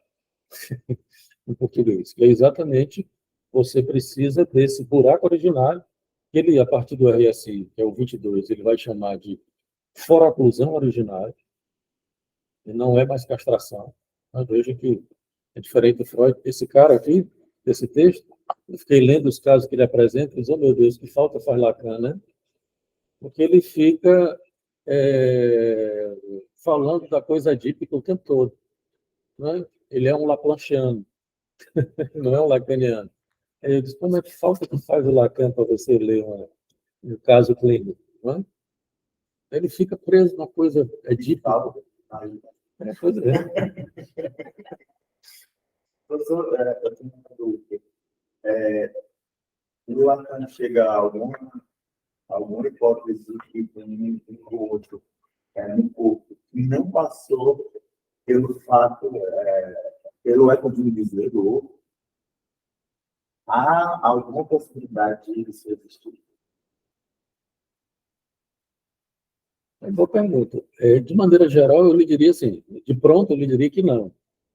em português. É exatamente, você precisa desse buraco originário, que ele, a partir do RSI, que é o 22, ele vai chamar de foroclusão originária, e não é mais castração. Mas veja que é diferente do Freud. Esse cara aqui, esse texto, eu fiquei lendo os casos que ele apresenta e disse, oh meu Deus, que falta faz Lacan, né? Porque ele fica falando da coisa dípica o tempo todo. Né? Ele é um Laplanchiano, não é um lacaniano. Aí eu disse, como é que falta que faz o Lacan para você ler um caso clínico? Né? Ele fica preso na coisa dípica. Pois é. Professor, eu tenho uma dúvida. O Lacan chega a alguma hipótese que tem um outro no corpo e não passou pelo fato, pelo ecodivisor do outro, há alguma possibilidade disso existir? É boa pergunta. De maneira geral, eu lhe diria assim, de pronto eu lhe diria que não,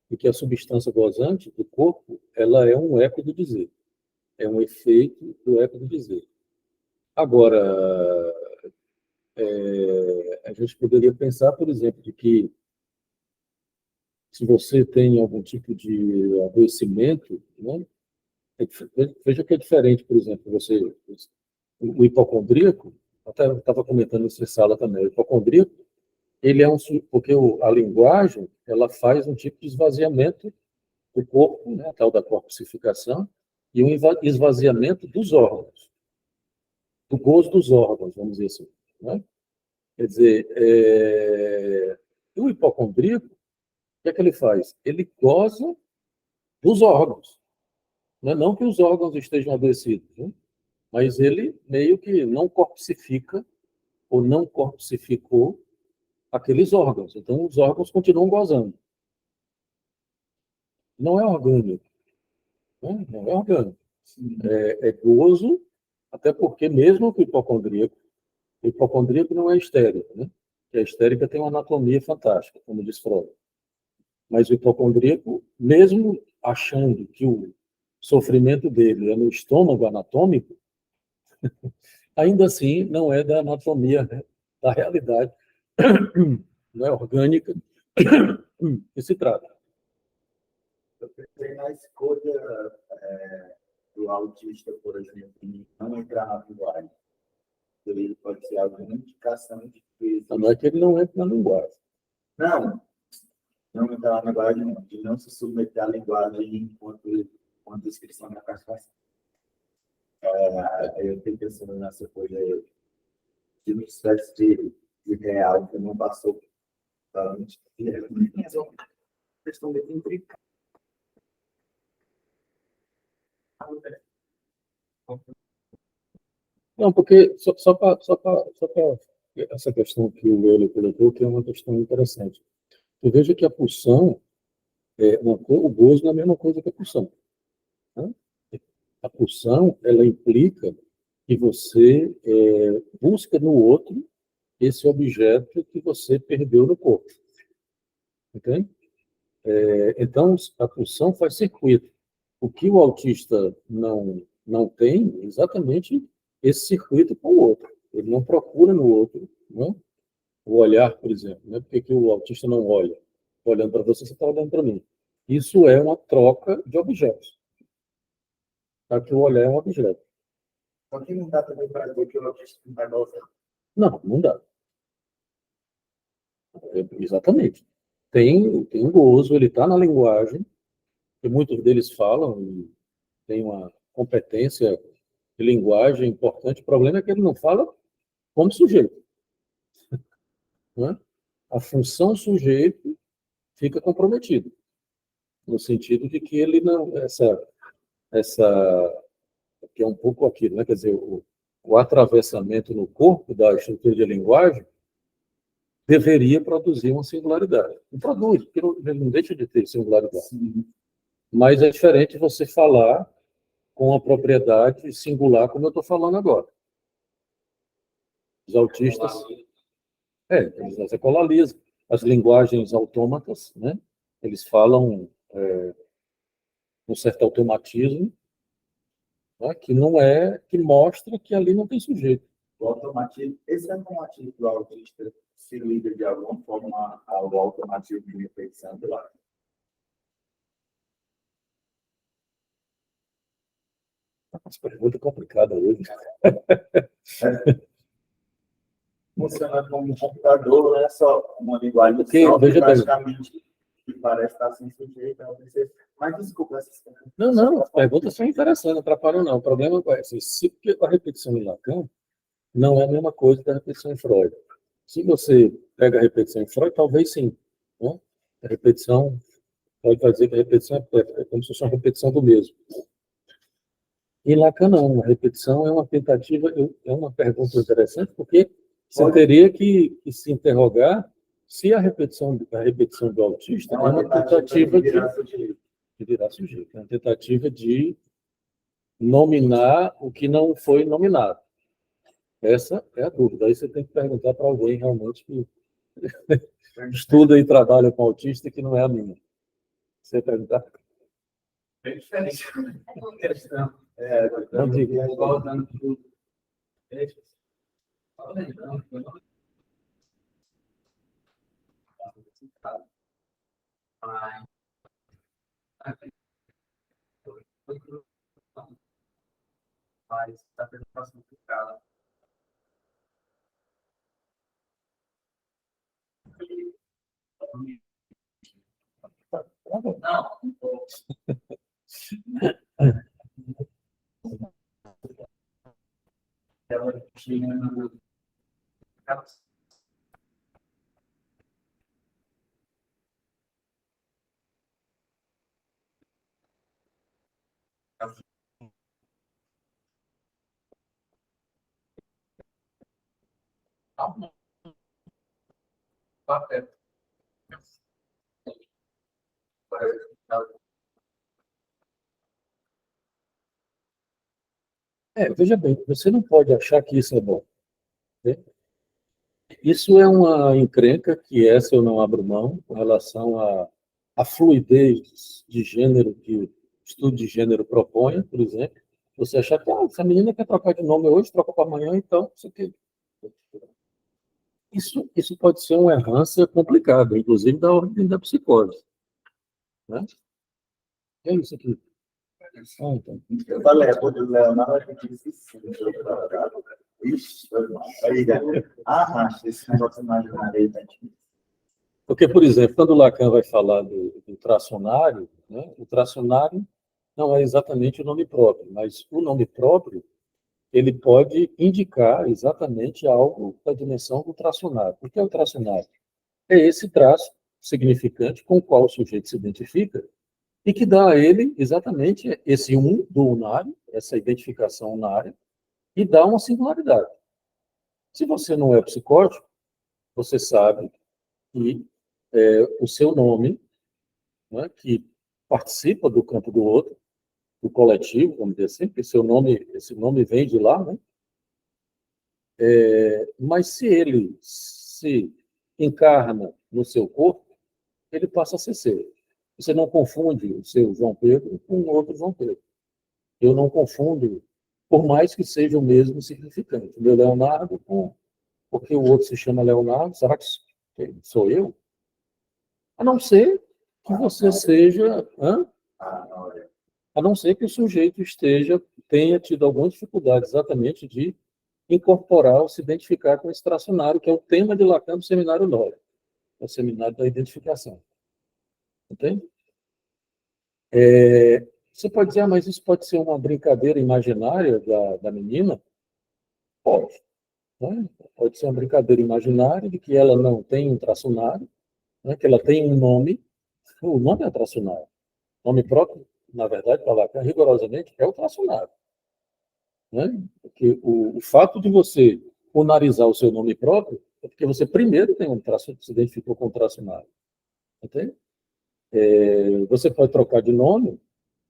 porque a substância gozante do corpo, ela é um eco do dizer, é um efeito do eco do dizer. Agora, a gente poderia pensar, por exemplo, de que se você tem algum tipo de adoecimento, né, veja que é diferente, por exemplo, o hipocondríaco, até eu estava comentando isso em sala também, o hipocondríaco, ele é porque a linguagem, ela faz um tipo de esvaziamento do corpo, né, a tal da corpuscificação, e um esvaziamento dos órgãos, do gozo dos órgãos, vamos dizer assim. Né? Quer dizer, o hipocondríaco, o que é que ele faz? Ele goza dos órgãos. Não que os órgãos estejam adoecidos, né? Mas ele meio que não corpuscifica ou não corpuscificou aqueles órgãos. Então, os órgãos continuam gozando. Não é orgânico. Né? Não é orgânico. É gozo, até porque mesmo o hipocondríaco não é histérico, né? Porque a histérica tem uma anatomia fantástica, como diz Freud. Mas o hipocondríaco, mesmo achando que o sofrimento dele é no estômago anatômico, ainda assim não é da anatomia, né, da realidade, não é orgânica que se trata. Eu pensei na escolha do autista, por exemplo, de não entrar na linguagem. Ele pode ser alguma indicação de que... Não é que ele não entra na linguagem. Não entrar na linguagem, de não se submeter à linguagem enquanto descrição da classificação. Eu tenho pensando nessa coisa de uma espécie de real que não passou para gente. É uma questão de intrincada. Não, porque só para essa questão que o Euler colocou, que é uma questão interessante. Tu veja que a pulsão, o gozo não é a mesma coisa que a pulsão. Né? A pulsão, ela implica que você busca no outro esse objeto que você perdeu no corpo. Entende? Então, a pulsão faz circuito. O que o autista não tem é exatamente esse circuito com o outro. Ele não procura no outro, né? O olhar, por exemplo. Né? Por que o autista não olha? Olhando para você, você está olhando para mim. Isso é uma troca de objetos. Tá? Que o olhar é um objeto. Só que não dá também para dizer que o autista não vai gozar. Não dá. Exatamente. Tem um gozo, ele está na linguagem, que muitos deles falam, e tem uma competência de linguagem importante. O problema é que ele não fala como sujeito. Né? A função sujeito fica comprometida, no sentido de que ele não... que é um pouco aquilo, né? Quer dizer, o atravessamento no corpo da estrutura de linguagem deveria produzir uma singularidade. Não produz, porque não deixa de ter singularidade. Sim. Mas é diferente você falar com a propriedade singular, como eu estou falando agora. Os autistas... eles ecolalizam. As linguagens autômatas, né? Eles falam um certo automatismo, né? Que não que mostra que ali não tem sujeito. O automatismo, esse automatismo do autista se liga de alguma forma ao automatismo de repetição do lado. As perguntas complicadas hoje. Funciona como um computador, não é só uma linguagem Porque, só, que veja bem. praticamente que parece estar sem sujeito. Mas desculpa, essas Não, as perguntas são interessantes, não atrapalham não. O problema é assim, porque a repetição em Lacan não é a mesma coisa da repetição em Freud. Se você pega a repetição em Freud, talvez sim. Né? A repetição, pode dizer que a repetição é como se fosse uma repetição do mesmo. Em Lacan, não. A repetição é uma tentativa, é uma pergunta interessante, porque você teria que se interrogar se a repetição do autista é uma tentativa de virar sujeito, é uma tentativa de nominar o que não foi nominado. Essa é a dúvida. Aí você tem que perguntar para alguém realmente que estuda e trabalha com autista, que não é a minha. Você perguntar? Bem diferente. Questão. Não diga. Voltando para o. Mas está pelo próximo picado. Não. Ela tinha. Papel. Veja bem, você não pode achar que isso é bom. Né? Isso é uma encrenca que essa eu não abro mão com relação à fluidez de gênero que o estudo de gênero propõe, por exemplo. Você achar que essa menina quer trocar de nome hoje, troca para amanhã, então isso pode ser uma errância complicada, inclusive da ordem da psicose. Né? É isso aqui. Então. Eu falei, a do Leonardo, a gente disse sim. Ixi, aí, esse negócio imaginário aí, né? Porque, por exemplo, quando o Lacan vai falar do tracionário, né, o tracionário não é exatamente o nome próprio, mas o nome próprio ele pode indicar exatamente algo da dimensão do tracionário. O que é o tracionário? É esse traço significante com o qual o sujeito se identifica e que dá a ele exatamente esse do unário, essa identificação unária, e dá uma singularidade. Se você não é psicótico, você sabe que o seu nome, né, que participa do campo do outro, do coletivo, vamos dizer assim, porque esse nome vem de lá, né? Mas se ele se encarna no seu corpo, ele passa a ser seu. Você não confunde o seu João Pedro com outro João Pedro. Eu não confundo, por mais que seja o mesmo significante. O meu Leonardo porque o outro se chama Leonardo, será que sou eu? A não ser que você seja... A não ser que o sujeito tenha tido alguma dificuldade exatamente de incorporar ou se identificar com esse tracionário, que é o tema de Lacan do Seminário 9, o Seminário da Identificação. Entende? Você pode dizer, mas isso pode ser uma brincadeira imaginária da menina? Pode. Né? Pode ser uma brincadeira imaginária de que ela não tem um tracionário, né? Que ela tem um nome. O nome é tracionário. O nome próprio, na verdade, para Lacan, rigorosamente, é o tracionário. Né? Porque o fato de você unarizar o seu nome próprio é porque você primeiro tem um traço, se identificou com o tracionário. Entende? Você pode trocar de nome,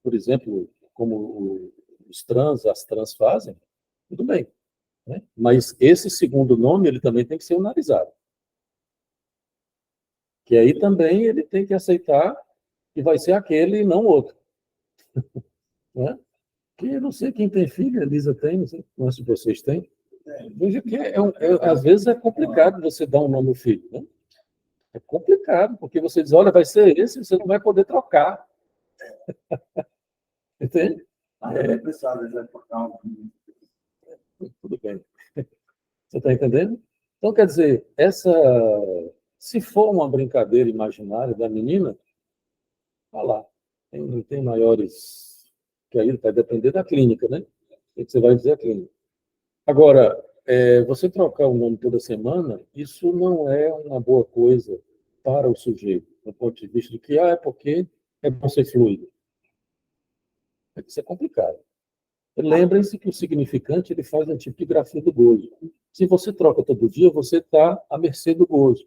por exemplo, como as trans fazem, tudo bem. Né? Mas esse segundo nome ele também tem que ser unarizado. Que aí também ele tem que aceitar que vai ser aquele e não outro. Né? Que eu não sei quem tem filho, a Elisa tem, não sei quantos de vocês têm. Veja que às vezes é complicado você dar um nome ao filho. Né? É complicado, porque você diz, olha, vai ser esse, você não vai poder trocar. Entende? Aí, pessoal, às vezes vai cortar Tudo bem. Você está entendendo? Então, quer dizer, se for uma brincadeira imaginária da menina, vai lá. Não tem maiores. Que aí vai depender da clínica, né? O que você vai dizer a clínica. Agora, você trocar o nome toda semana, isso não é uma boa coisa para o sujeito, do ponto de vista de que é porque é bom ser fluido. Isso é complicado. Lembrem-se que o significante ele faz a tipografia do gozo. Se você troca todo dia, você está à mercê do gozo.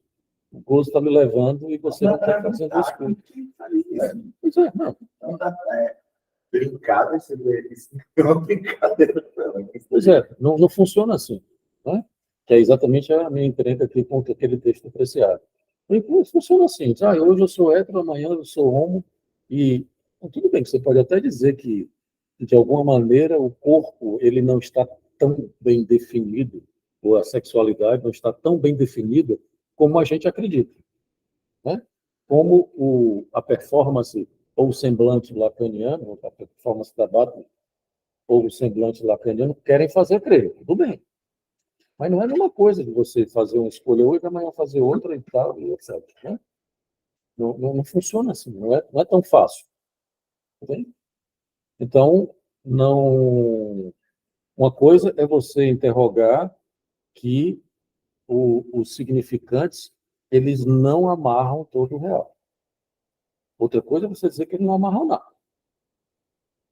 O gozo está me levando e você não está fazendo isso. Pois é, não. Brincadeira, você vê isso. É uma brincadeira. Pois é, não funciona assim. Né? Que é exatamente a minha encrenca aqui com aquele texto apreciado. Não funciona assim. Hoje eu sou hétero, amanhã eu sou homo. E tudo bem que você pode até dizer que, de alguma maneira, o corpo ele não está tão bem definido, ou a sexualidade não está tão bem definida como a gente acredita. Né? Como a performance ou o semblante lacaniano, a performance da Butler, ou o semblante lacaniano, querem fazer crer. Tudo bem. Mas não é a mesma coisa de você fazer uma escolha hoje, amanhã fazer outra e tal, e etc. Né? Não funciona assim, não é tão fácil. Entende? Então, uma coisa é você interrogar que os significantes eles não amarram todo o real. Outra coisa é você dizer que eles não amarram nada.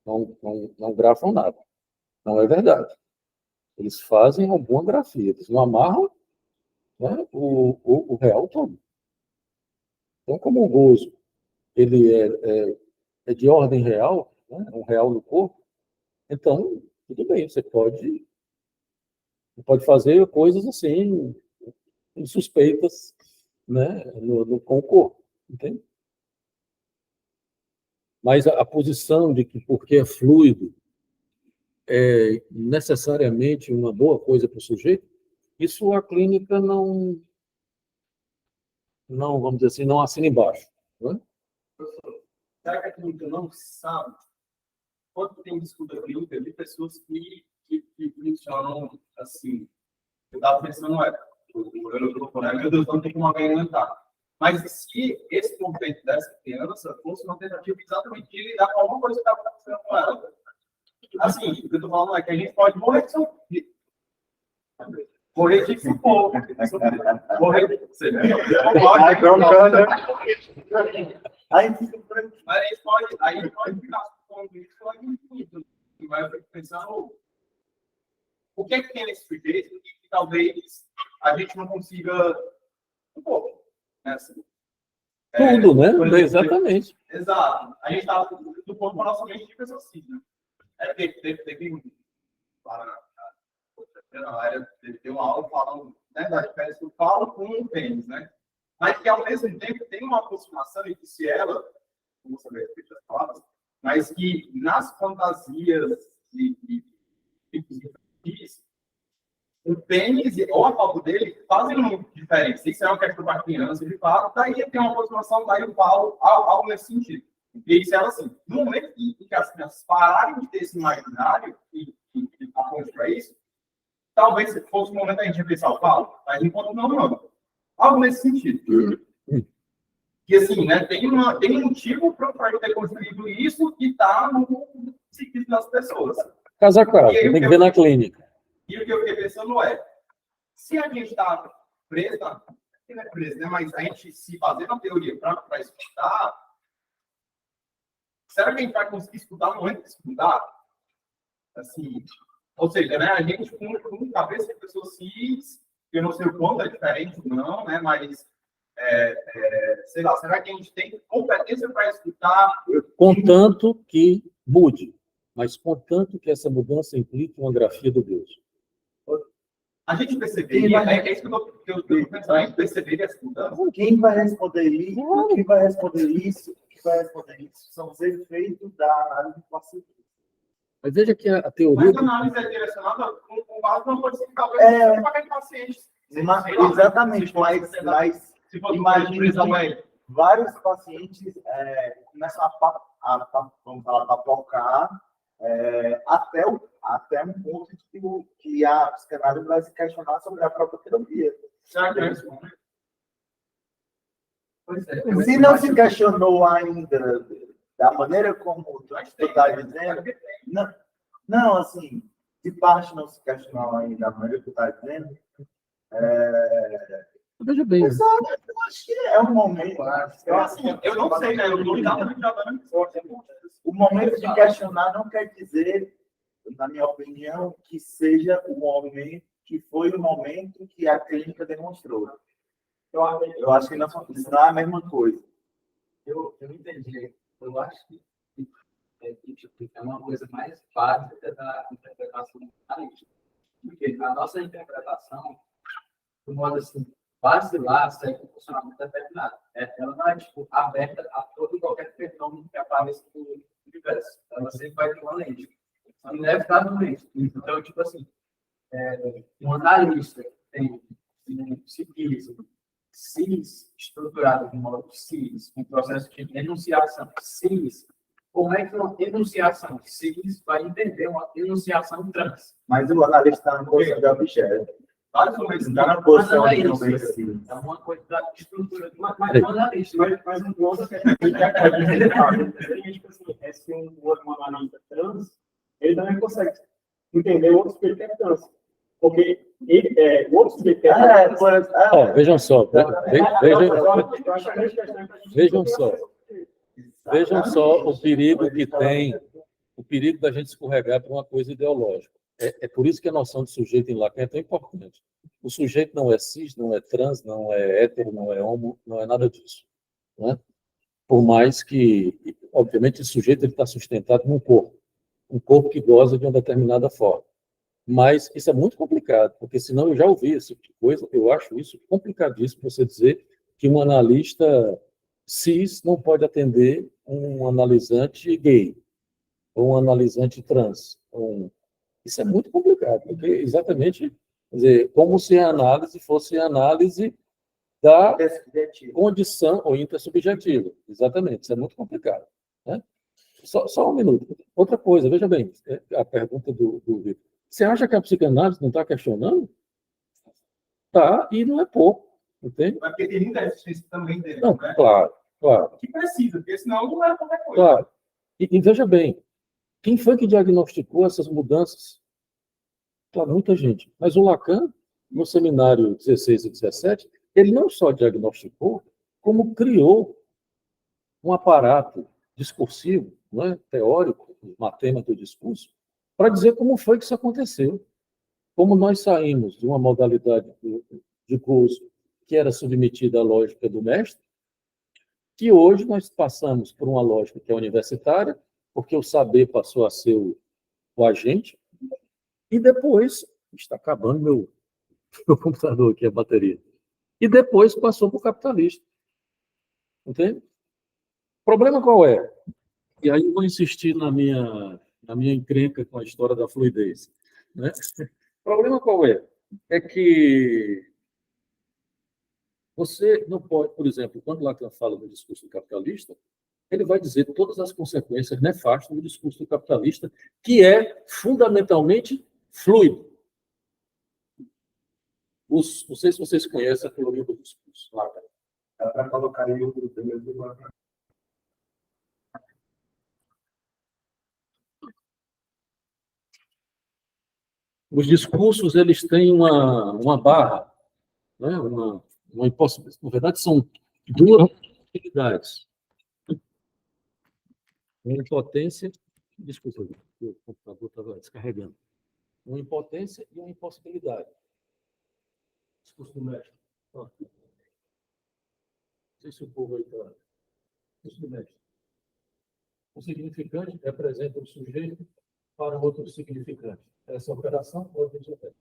Não grafam nada. Não é verdade. Eles fazem alguma grafia. Eles não amarram, né, o real todo. Então, como o gozo ele é de ordem real, né, um real no corpo, então, tudo bem, você pode fazer coisas assim, suspeitas, né, com o corpo. Entende? Mas a posição de que, porque é fluido, é necessariamente uma boa coisa para o sujeito, isso a clínica não, vamos dizer assim, não assina embaixo. Né? Será que a clínica não sabe quanto tem disputa clínica de pessoas que funcionam assim? Eu estava pensando, meu Deus, não tem como argumentar. Mas se esse movimento dessa criança fosse uma tentativa exatamente de lidar com alguma coisa que estava acontecendo com ela. Assim, o que eu estou falando é que a gente pode morrer de sofrer. Morrer de supor. Morrer de você. Aí a gente pode ficar com isso infinito. E vai pensando o que é que tem nesse sujeito que talvez a gente não consiga um pouco. Né? Assim, tudo, né? Exemplo, exatamente. Exato. A gente está do ponto para nossa mente de pessoas assim, né? Teve uma aula falando, né, da diferença do Paulo com o Pênis, né? Mas que, ao mesmo tempo, tem uma aproximação entre se ela, vamos saber as palavras, mas que nas fantasias e o pênis ou a foto dele fazem muito diferença. Isso é uma questão para criança, de fato. Daí tem uma aproximação, daí o Paulo, algo nesse sentido. E isso é assim, no momento em que as crianças pararem de ter esse imaginário e aponte para isso, talvez fosse o momento da gente repensar o Paulo, mas enquanto não. Algo nesse sentido. Que assim, né, tem um motivo para o pai ter construído isso e está no psiquismo das pessoas. Caso a caso, tem que ver na clínica. E o que eu fiquei pensando é, se a gente está preso, não é preso, né, mas a gente se baseia na teoria para escutar, será que a gente vai conseguir escutar no momento de escutar? Assim, ou seja, né, a gente com cabeça de pessoas cis, eu não sei o quanto é diferente ou não, né, mas, sei lá, será que a gente tem competência para escutar? Contanto que mude, mas contanto que essa mudança implique uma grafia do Deus. A gente perceberia, é isso que eu estou pensando, a gente perceberia essa mudança? Quem vai responder isso? Quem vai responder isso? Quem vai responder isso? São os efeitos da análise do paciente. Mas veja que a teoria... Mas a análise é direcionada com base numa coisa que talvez para aquele paciente. Exatamente, mas imagina vários pacientes começam vamos falar, papocar até um ponto que a psicanálise vai se questionar sobre a própria terapia. Será que é esse o momento? Pois é. Se não se questionou ainda da maneira como tu está dizendo, não, assim, de parte não se questionou ainda da maneira que tu está dizendo, Veja bem, eu acho que é um momento. Eu não sei, né? Eu não estava jogando forte. O momento de questionar não quer dizer, na minha opinião, que seja o momento que foi o momento que a clínica demonstrou. Eu acho que isso não é a mesma coisa. Eu entendi. Eu acho que é uma coisa mais básica da interpretação analítica. Porque a nossa interpretação, de modo assim, vacilar, segue um funcionamento determinado. Ela não é aberta a todo e qualquer fenômeno que apareça no universo. Ela sempre vai ter uma lente. Inevitavelmente. Então, assim, um analista que tem um psiquismo cis, estruturado de modo cis, um processo de enunciação cis, como é que uma enunciação cis vai entender uma enunciação trans? Mas o analista está na posição de objeto. Vários momentos. Está na posição Mas de não é não isso. cis. É uma coisa da estrutura do analista. Mas um ponto que é se um outro analista trans, ele também consegue entender o outro sujeito que é trans. Porque o outro sujeito que é trans... ó, vejam só, vejam só o perigo que tem, o perigo da gente escorregar para uma coisa ideológica. É por isso que a noção de sujeito em Lacan é tão importante. O sujeito não é cis, não é trans, não é hétero, não é homo, não é nada disso. Né? Por mais que, obviamente, o sujeito está sustentado num corpo. Um corpo que goza de uma determinada forma. Mas isso é muito complicado, porque senão eu já ouvi esse tipo de coisa, eu acho isso complicadíssimo você dizer que um analista cis não pode atender um analisante gay, ou um analisante trans. Isso é muito complicado, porque exatamente, quer dizer, como se a análise fosse a análise da condição ou intersubjetiva. Exatamente, isso é muito complicado. Né? Só um minuto. Outra coisa, veja bem, a pergunta do Vitor. Você acha que a psicanálise não está questionando? Tá, e não é pouco, entende? Mas porque tem muita resistência também dele, Não, né? claro. Que precisa, porque senão não é qualquer coisa. Claro. E veja bem, quem foi que diagnosticou essas mudanças? Claro, muita gente. Mas o Lacan, no seminário 16 e 17, ele não só diagnosticou, como criou um aparato discursivo, né, teórico, matema do discurso, para dizer como foi que isso aconteceu. Como nós saímos de uma modalidade de curso que era submetida à lógica do mestre, que hoje nós passamos por uma lógica que é universitária, porque o saber passou a ser o agente, e depois, está acabando meu computador aqui, a bateria, e depois passou para o capitalista. Entende? O problema qual é? E aí eu vou insistir na minha encrenca com a história da fluidez. Né? O problema qual é? É que você não pode, por exemplo, quando Lacan fala do discurso capitalista, ele vai dizer todas as consequências nefastas do discurso capitalista, que é fundamentalmente fluido. Não sei se vocês conhecem a teoria do discurso. Lacan. Dá para colocar aí o primeiro do Lacan. Os discursos eles têm uma barra, né? uma impossibilidade. Na verdade, são duas possibilidades. Uma impotência, desculpa, o computador estava descarregando. Uma impotência e uma impossibilidade. Discurso do mestre. Não sei se o povo aí está. Discurso do mestre. O significante representa o sujeito para outro significante. Essa operação pode resolver.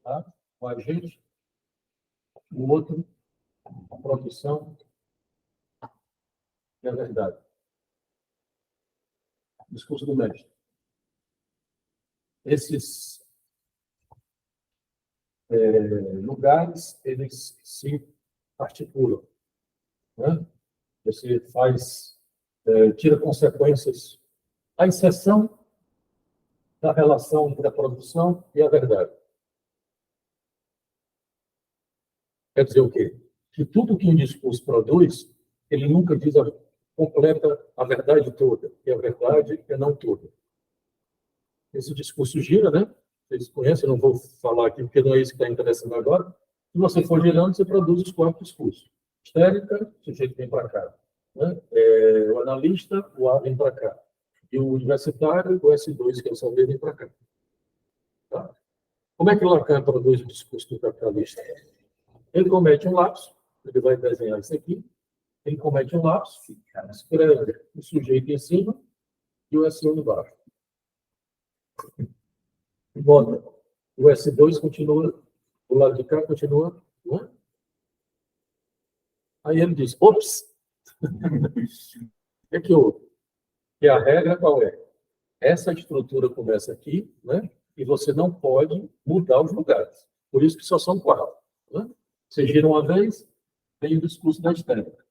Tá? O agente, o outro, a produção e a verdade. Discurso do mestre. Esses lugares, eles se articulam. Né? Você tira consequências. A exceção da relação entre a produção e a verdade. Quer dizer o quê? Que tudo que um discurso produz, ele nunca diz completa a verdade toda, e a verdade é não toda. Esse discurso gira, né? Vocês conhecem, eu não vou falar aqui, porque não é isso que está interessando agora. Se você for girando, você produz os 4 discursos. Histérica, o sujeito vem para cá. Né? O analista, o A vem para cá. E o universitário, o S2, que é o saber, vem para cá. Tá? Como é que Lacan produz o discurso do capitalista? Ele comete um lapso, ele vai desenhar isso aqui, ele comete um lapso, escreve o sujeito em cima e o S1 embaixo. Bota. O S2 continua, o lado de cá continua. Né? Aí ele diz, ops! O que houve? E a regra qual é? Essa estrutura começa aqui, né? E você não pode mudar os lugares. Por isso que só são 4. Né? Você gira uma vez, tem o discurso da estética.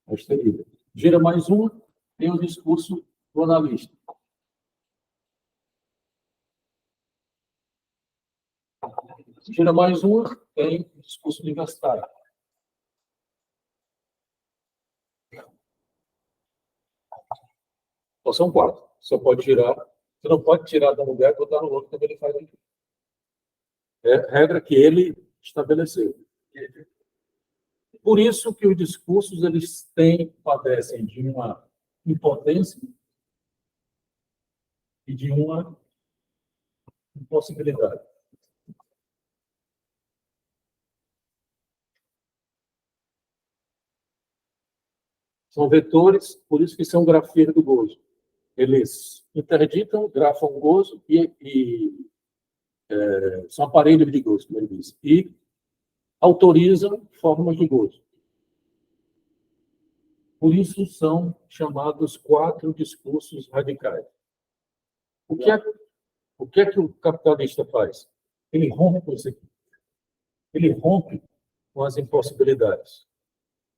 A histeria. Gira mais uma, tem o discurso do analista. Gira mais uma, tem o discurso universitário. Então, são 4. Você pode girar. Você não pode tirar de um lugar e botar no outro, como ele faz aqui. É a regra que ele estabeleceu. Por isso que os discursos eles padecem de uma impotência e de uma impossibilidade. São vetores, por isso que são grafeiros do gozo. Eles interditam, grafam o gozo são aparelhos de gozo, como ele diz, e autorizam formas de gozo. Por isso são chamados 4 discursos radicais. O que é que o capitalista faz? Ele rompe com isso aqui. Ele rompe com as impossibilidades.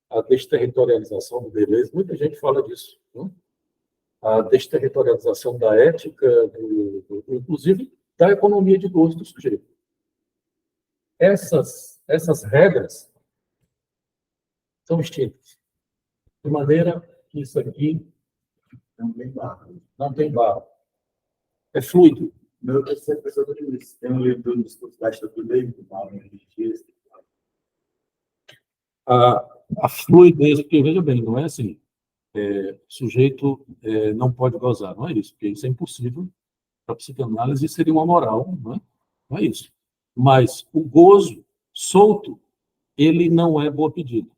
A desterritorialização do beleza, muita gente fala disso. Né? A desterritorialização da ética, inclusive da economia de gosto do sujeito. Essas regras são extintas. De maneira que isso aqui Não tem barra. não tem barra. É fluido. Meu terceiro pessoa do juiz. Tem um livro do discurso da estrutura dele, do Paulo Dias. A fluidez, porque veja bem, não é assim, sujeito não pode gozar, não é isso, porque isso é impossível para a psicanálise, seria uma moral, não é isso. Mas o gozo solto, ele não é boa pedida.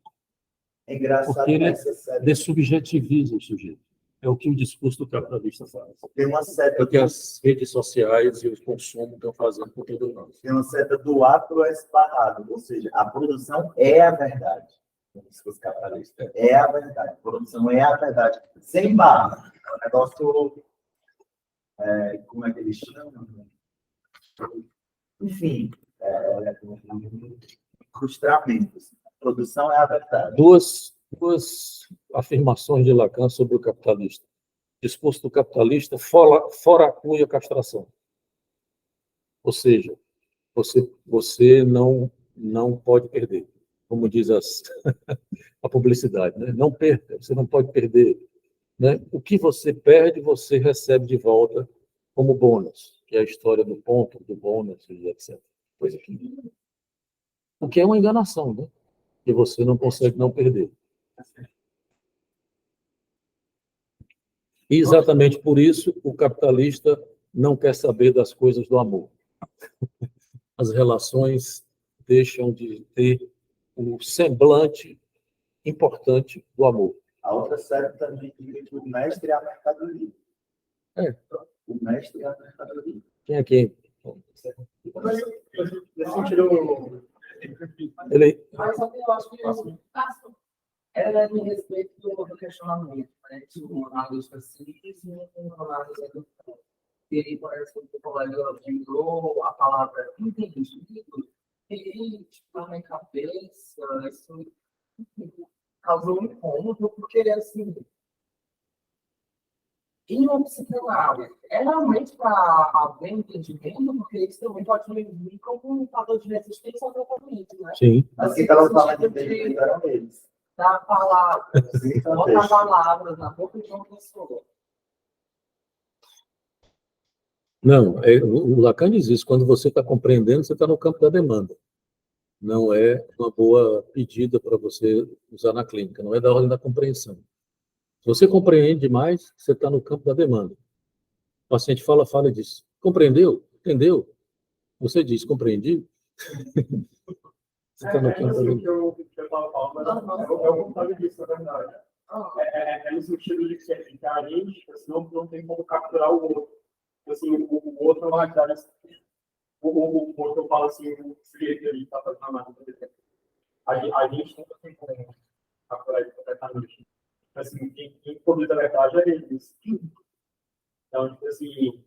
É engraçado, porque ele essa série. dessubjetiviza o sujeito. É o que o discurso do capitalista faz. Tem uma seta. É o que as redes sociais e o consumo estão fazendo com todo mundo. Tem uma seta do A para o S barrado. Ou seja, a produção é a verdade. No discurso capitalista. É a verdade. A produção é a verdade. Sem barra. É um negócio. Como é que eles chamam? Enfim. Frustramentos. A produção é a verdade. Duas afirmações de Lacan sobre o capitalista. Discurso do capitalista fora a cunha e a castração. Ou seja, você não pode perder. Como diz a publicidade, né? Não perca, você não pode perder. Né? O que você perde, você recebe de volta como bônus, que é a história do ponto, do bônus, etc. Coisa que... O que é uma enganação, né? Que você não consegue não perder. E exatamente por isso o capitalista não quer saber das coisas do amor. As relações deixam de ter o semblante importante do amor. A outra série também diz que o mestre é a mercadoria. O mestre é a mercadoria. Quem é quem? Ele... Mas eu acho que me respeito do questionamento, né? Tipo, uma analista simples e uma analista educada. E aí parece que o colega lembrou a palavra entendido, e tipo, na minha cabeça, isso causou um incômodo, porque assim, E uma psicanálise, é realmente para alguém entendimento, porque isso também pode vir como um fator de resistência ao tratamento, né? Sim. Mas que ela fala de entendimento eram eles. Dar palavras, Sim, botar palavras na boca de uma pessoa. Não, o Lacan diz isso, quando você está compreendendo, você está no campo da demanda. Não é uma boa pedida para você usar na clínica, não é da ordem da compreensão. Se você compreende demais, você está no campo da demanda. O paciente fala e diz, compreendeu? Entendeu? Você diz, compreendi? Você está no campo da assim demanda. que eu estava falando, mas é o contrário disso, na verdade. É no sentido de que a gente, senão não tem como capturar o outro. Assim, o outro não vai dar o outro, eu falo assim, o sujeito ali está fazendo nada, por exemplo. A gente nunca tem como capturar isso completamente. Assim, quem produz a verdade é eles. Então, tipo assim,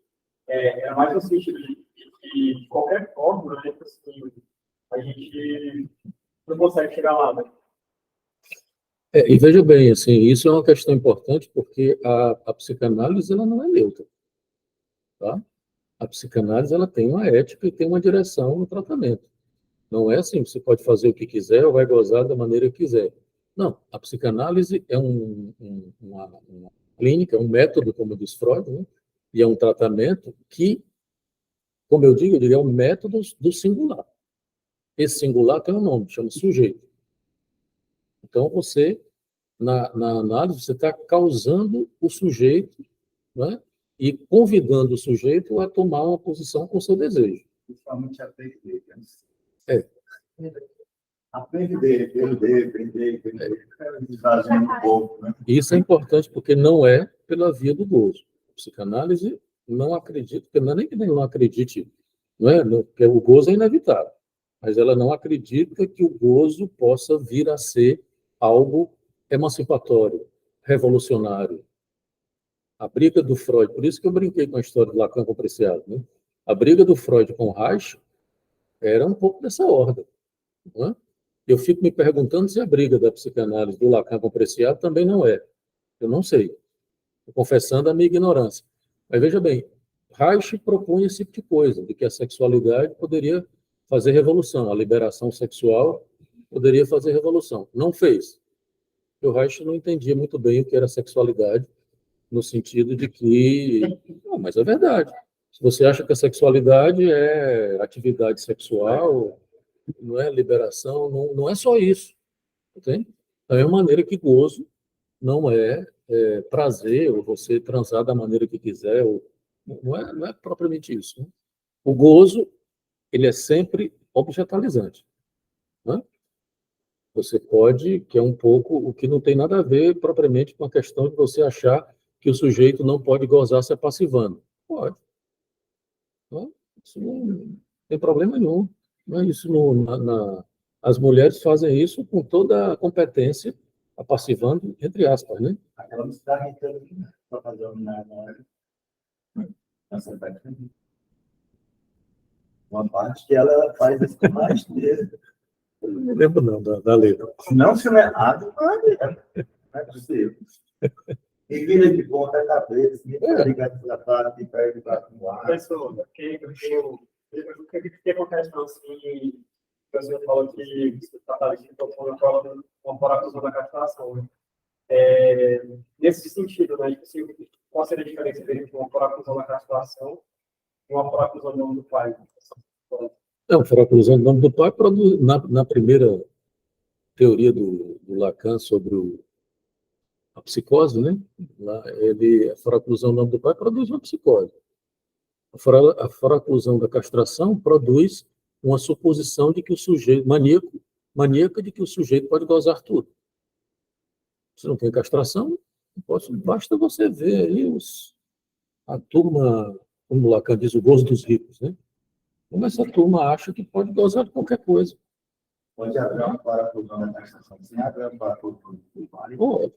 é mais no sentido de qualquer forma, né, tipo assim, a gente não consegue chegar lá, né? E veja bem, assim, isso é uma questão importante porque a psicanálise ela não é neutra, tá? A psicanálise ela tem uma ética e tem uma direção no tratamento. Não é assim, você pode fazer o que quiser ou vai gozar da maneira que quiser. Não, a psicanálise é uma clínica, é um método, como diz Freud, né? E é um tratamento que, como eu digo, é um método do singular. Esse singular tem um nome, chama sujeito. Então, você, na análise, você está causando o sujeito, né? E convidando o sujeito a tomar uma posição com seu desejo. Principalmente aprender. É. Aprender. Exagero um pouco, né? Isso é importante porque não é pela via do gozo. A psicanálise não acredita, porque não é nem que não acredite, não é? Porque o gozo é inevitável, mas ela não acredita que o gozo possa vir a ser algo emancipatório, revolucionário. A briga do Freud, por isso que eu brinquei com a história do Lacan com o Preciado, né? A briga do Freud com o Reich era um pouco dessa ordem, não é? Eu fico me perguntando se a briga da psicanálise do Lacan com o Preciado também não é. Eu não sei. Estou confessando a minha ignorância. Mas veja bem, Reich propunha esse tipo de coisa, de que a sexualidade poderia fazer revolução, a liberação sexual poderia fazer revolução. Não fez. O Reich não entendia muito bem o que era sexualidade, no sentido de que... Não, mas é verdade. Se você acha que a sexualidade é atividade sexual, não é liberação, não é só isso. Entende? Da mesma maneira que gozo não é prazer, ou você transar da maneira que quiser, não é propriamente isso. Né? O gozo, ele é sempre objetalizante. Né? Você pode, que é um pouco o que não tem nada a ver propriamente com a questão de você achar que o sujeito não pode gozar se passivando. Pode. Né? Isso não tem problema nenhum. Não é isso as mulheres fazem isso com toda a competência, passivando, entre aspas, né? Aquela não está irritando para fazer uma parte que ela faz isso com mais dedo. Eu não lembro não da letra. Não, se não é errado, não é possível. E vira de ponta a cabeça, assim, para ligar de sapato e perde para o ar. Pessoal, o que acontece assim, o pessoal fala que você está uma parafusão da castração, né? Nesse sentido, né? Assim, qual seria a diferença entre uma parafusão da castração e uma parafusão do nome do pai? Não, faraclusão do nome do pai, na primeira teoria do Lacan sobre a psicose, né? Lá, a faraclusão do nome do pai produz uma psicose. A faraclusão da castração produz uma suposição de que o sujeito, maníaca de que o sujeito pode gozar tudo. Se não tem castração, basta você ver aí a turma, como o Lacan diz, o gozo dos ricos, né? Como essa turma acha que pode gozar de qualquer coisa. Pode abrir uma parafusão da castração sem abrir uma parafusão do pai. Pode.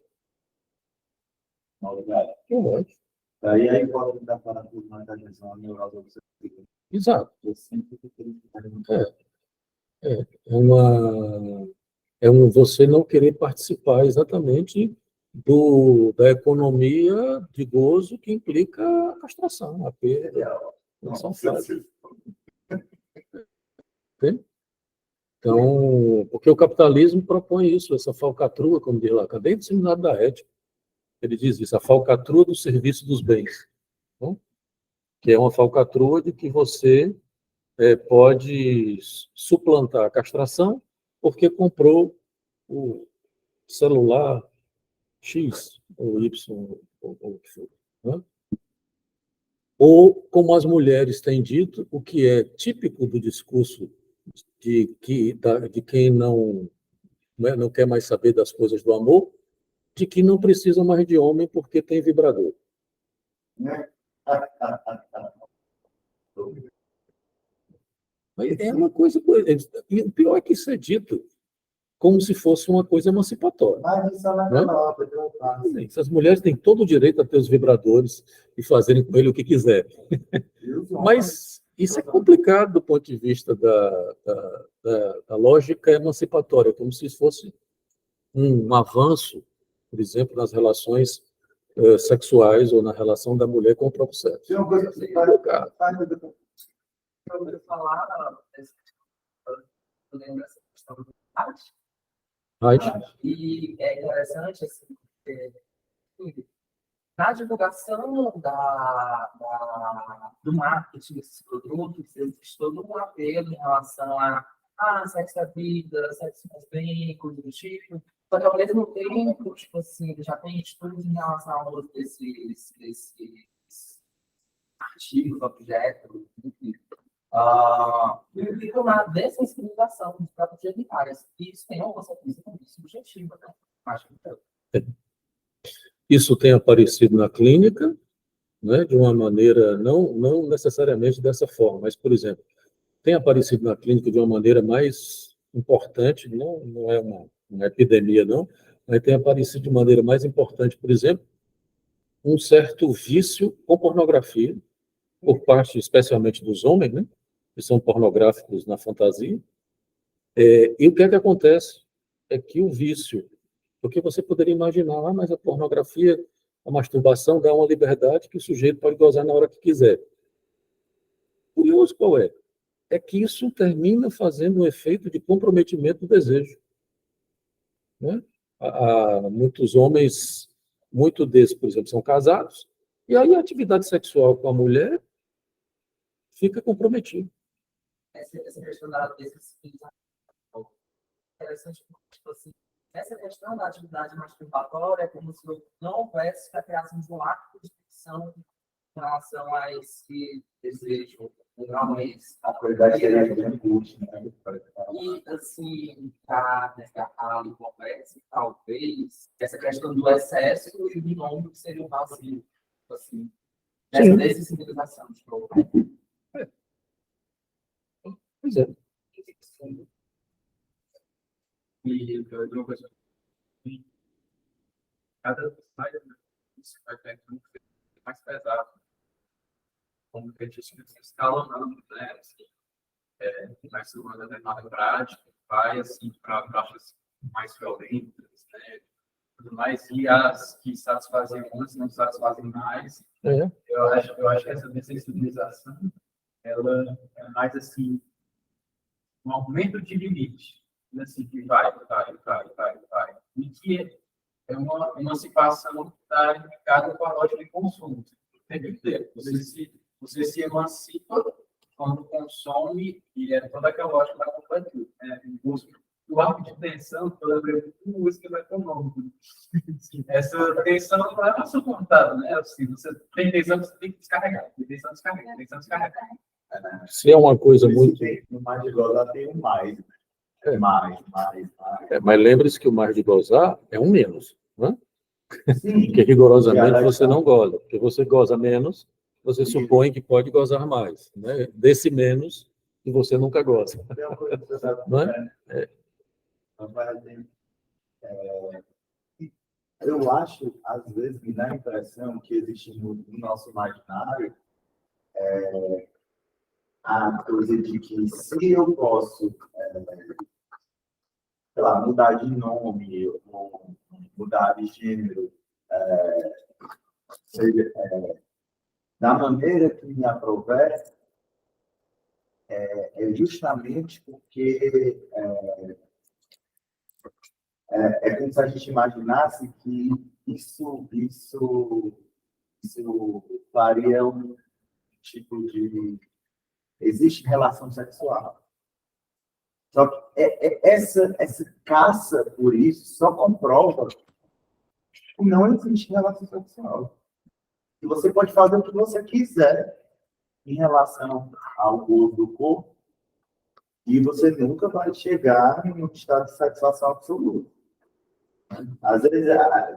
Pode. Aí pode dar parafusão da castração neural do psicólogo. Exato. Eu sempre fiquei É você não querer participar exatamente da economia de gozo que implica a castração, a perda, não são fáceis. Ok? Então, porque o capitalismo propõe isso, essa falcatrua, como diz lá, cadê o seminário da ética? Ele diz isso, a falcatrua do serviço dos bens, né? Que é uma falcatrua de que você pode suplantar a castração porque comprou o celular X ou Y, ou o que for, né? Ou, como as mulheres têm dito, o que é típico do discurso de quem não quer mais saber das coisas do amor, de que não precisa mais de homem porque tem vibrador. É uma coisa. E o pior é que isso é dito como se fosse uma coisa emancipatória. Mas isso é Né? naquela obra, eu faço. Essas mulheres têm todo o direito a ter os vibradores e fazerem com ele o que quiserem. Mas isso é complicado do ponto de vista da lógica emancipatória, como se fosse um avanço, por exemplo, nas relações sexuais ou na relação da mulher com o próprio sexo. Tem uma coisa que você Eu ouvi falar eu lembro dessa questão do arte, Right? e é interessante assim, na divulgação do marketing desses produtos, existe todo um apelo em relação a sexo da vida, sexo mais bem, coisa do tipo. Só que ao mesmo tempo, tipo assim, já tem estudos em relação a uso desses artigos, objetos, enfim. Implicam na dessensibilização dos próprios genitais. E isso tem uma consequência também subjetiva, né? Acho que Isso tem aparecido na clínica, né, de uma maneira, não necessariamente dessa forma, mas, por exemplo, tem aparecido na clínica de uma maneira mais importante, não é uma epidemia, não, mas tem aparecido de maneira mais importante, por exemplo, um certo vício com pornografia, por parte, especialmente dos homens, né, que são pornográficos na fantasia. E o que é que acontece? É que o vício, porque você poderia imaginar, mas a pornografia, a masturbação dá uma liberdade que o sujeito pode gozar na hora que quiser. Curioso qual é? É que isso termina fazendo um efeito de comprometimento do desejo. Né? Há muitos homens, muitos desses, por exemplo, são casados, e aí a atividade sexual com a mulher fica comprometida. essa questão desses interessante porque, tipo assim, essa questão da atividade masturbatória é como se não houvesse a criação de um ato de ficção em relação a esse desejo, realmente. A qualidade seria de curso, né? E, assim, para resgatar o complexo, talvez, essa questão do excesso e do nome que seria o vazio, assim, dessa dessensibilização. Pois é. E uma coisa, cada vez mais isso vai ficando mais pesado. Como que a gente escalonando, né? Assim, vai ser uma determinada prática, vai assim, para práticas mais violentas, né? Tudo mais, e as que satisfazem umas não satisfazem mais. Eu acho que essa dessensibilização ela é mais assim, um aumento de limite, assim, que vai. E que é uma emancipação que está implicada com a lógica de consumo. Tem que ter. Você se emancipa quando consome, e é toda aquela lógica da companhia. Né? O arco de tensão, eu lembrei de música vai ter um nome. Essa tensão não é suportada, né? Assim, você tem tensão, você tem que descarregar. Tem tensão, descarrega. Se é uma coisa muito... No mais de gozar tem um mais. Mais. mas lembre-se que o mais de gozar é um menos. Né? Sim. Porque rigorosamente você não goza. Porque você goza menos, você supõe que pode gozar mais. Né? Desse menos, que você nunca goza. Não é? Eu acho, às vezes, me dá a impressão que existe no nosso imaginário a coisa de que se eu posso, sei lá, mudar de nome, mudar de gênero, seja, da maneira que me aprouver, é justamente porque é como se a gente imaginasse que isso faria um tipo de... Existe relação sexual. Só que essa caça por isso só comprova que não existe relação sexual. E você pode fazer o que você quiser em relação ao uso do corpo e você nunca vai chegar em um estado de satisfação absoluta. Às vezes,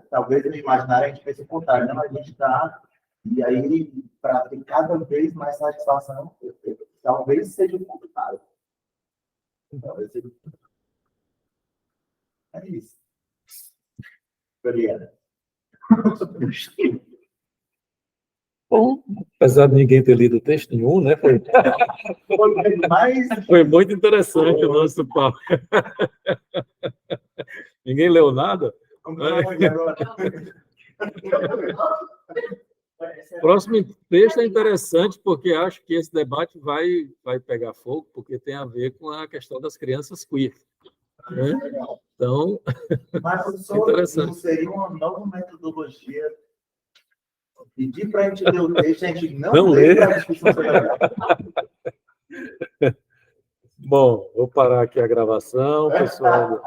talvez no imaginário a gente pense o contrário, não, a gente está... E aí, para ter cada vez mais satisfação, talvez seja o contrário. Talvez seja... É isso. Obrigado. Bom, apesar de ninguém ter lido texto nenhum, né? Foi muito interessante o nosso papo. Ninguém leu nada? Próximo texto é interessante, porque acho que esse debate vai pegar fogo, porque tem a ver com a questão das crianças queer. Né? Então, mas interessante. Não seria uma nova metodologia. Pedir para a gente ler o texto, a gente não lê para a discussão sobre a... Bom, vou parar aqui a gravação, pessoal.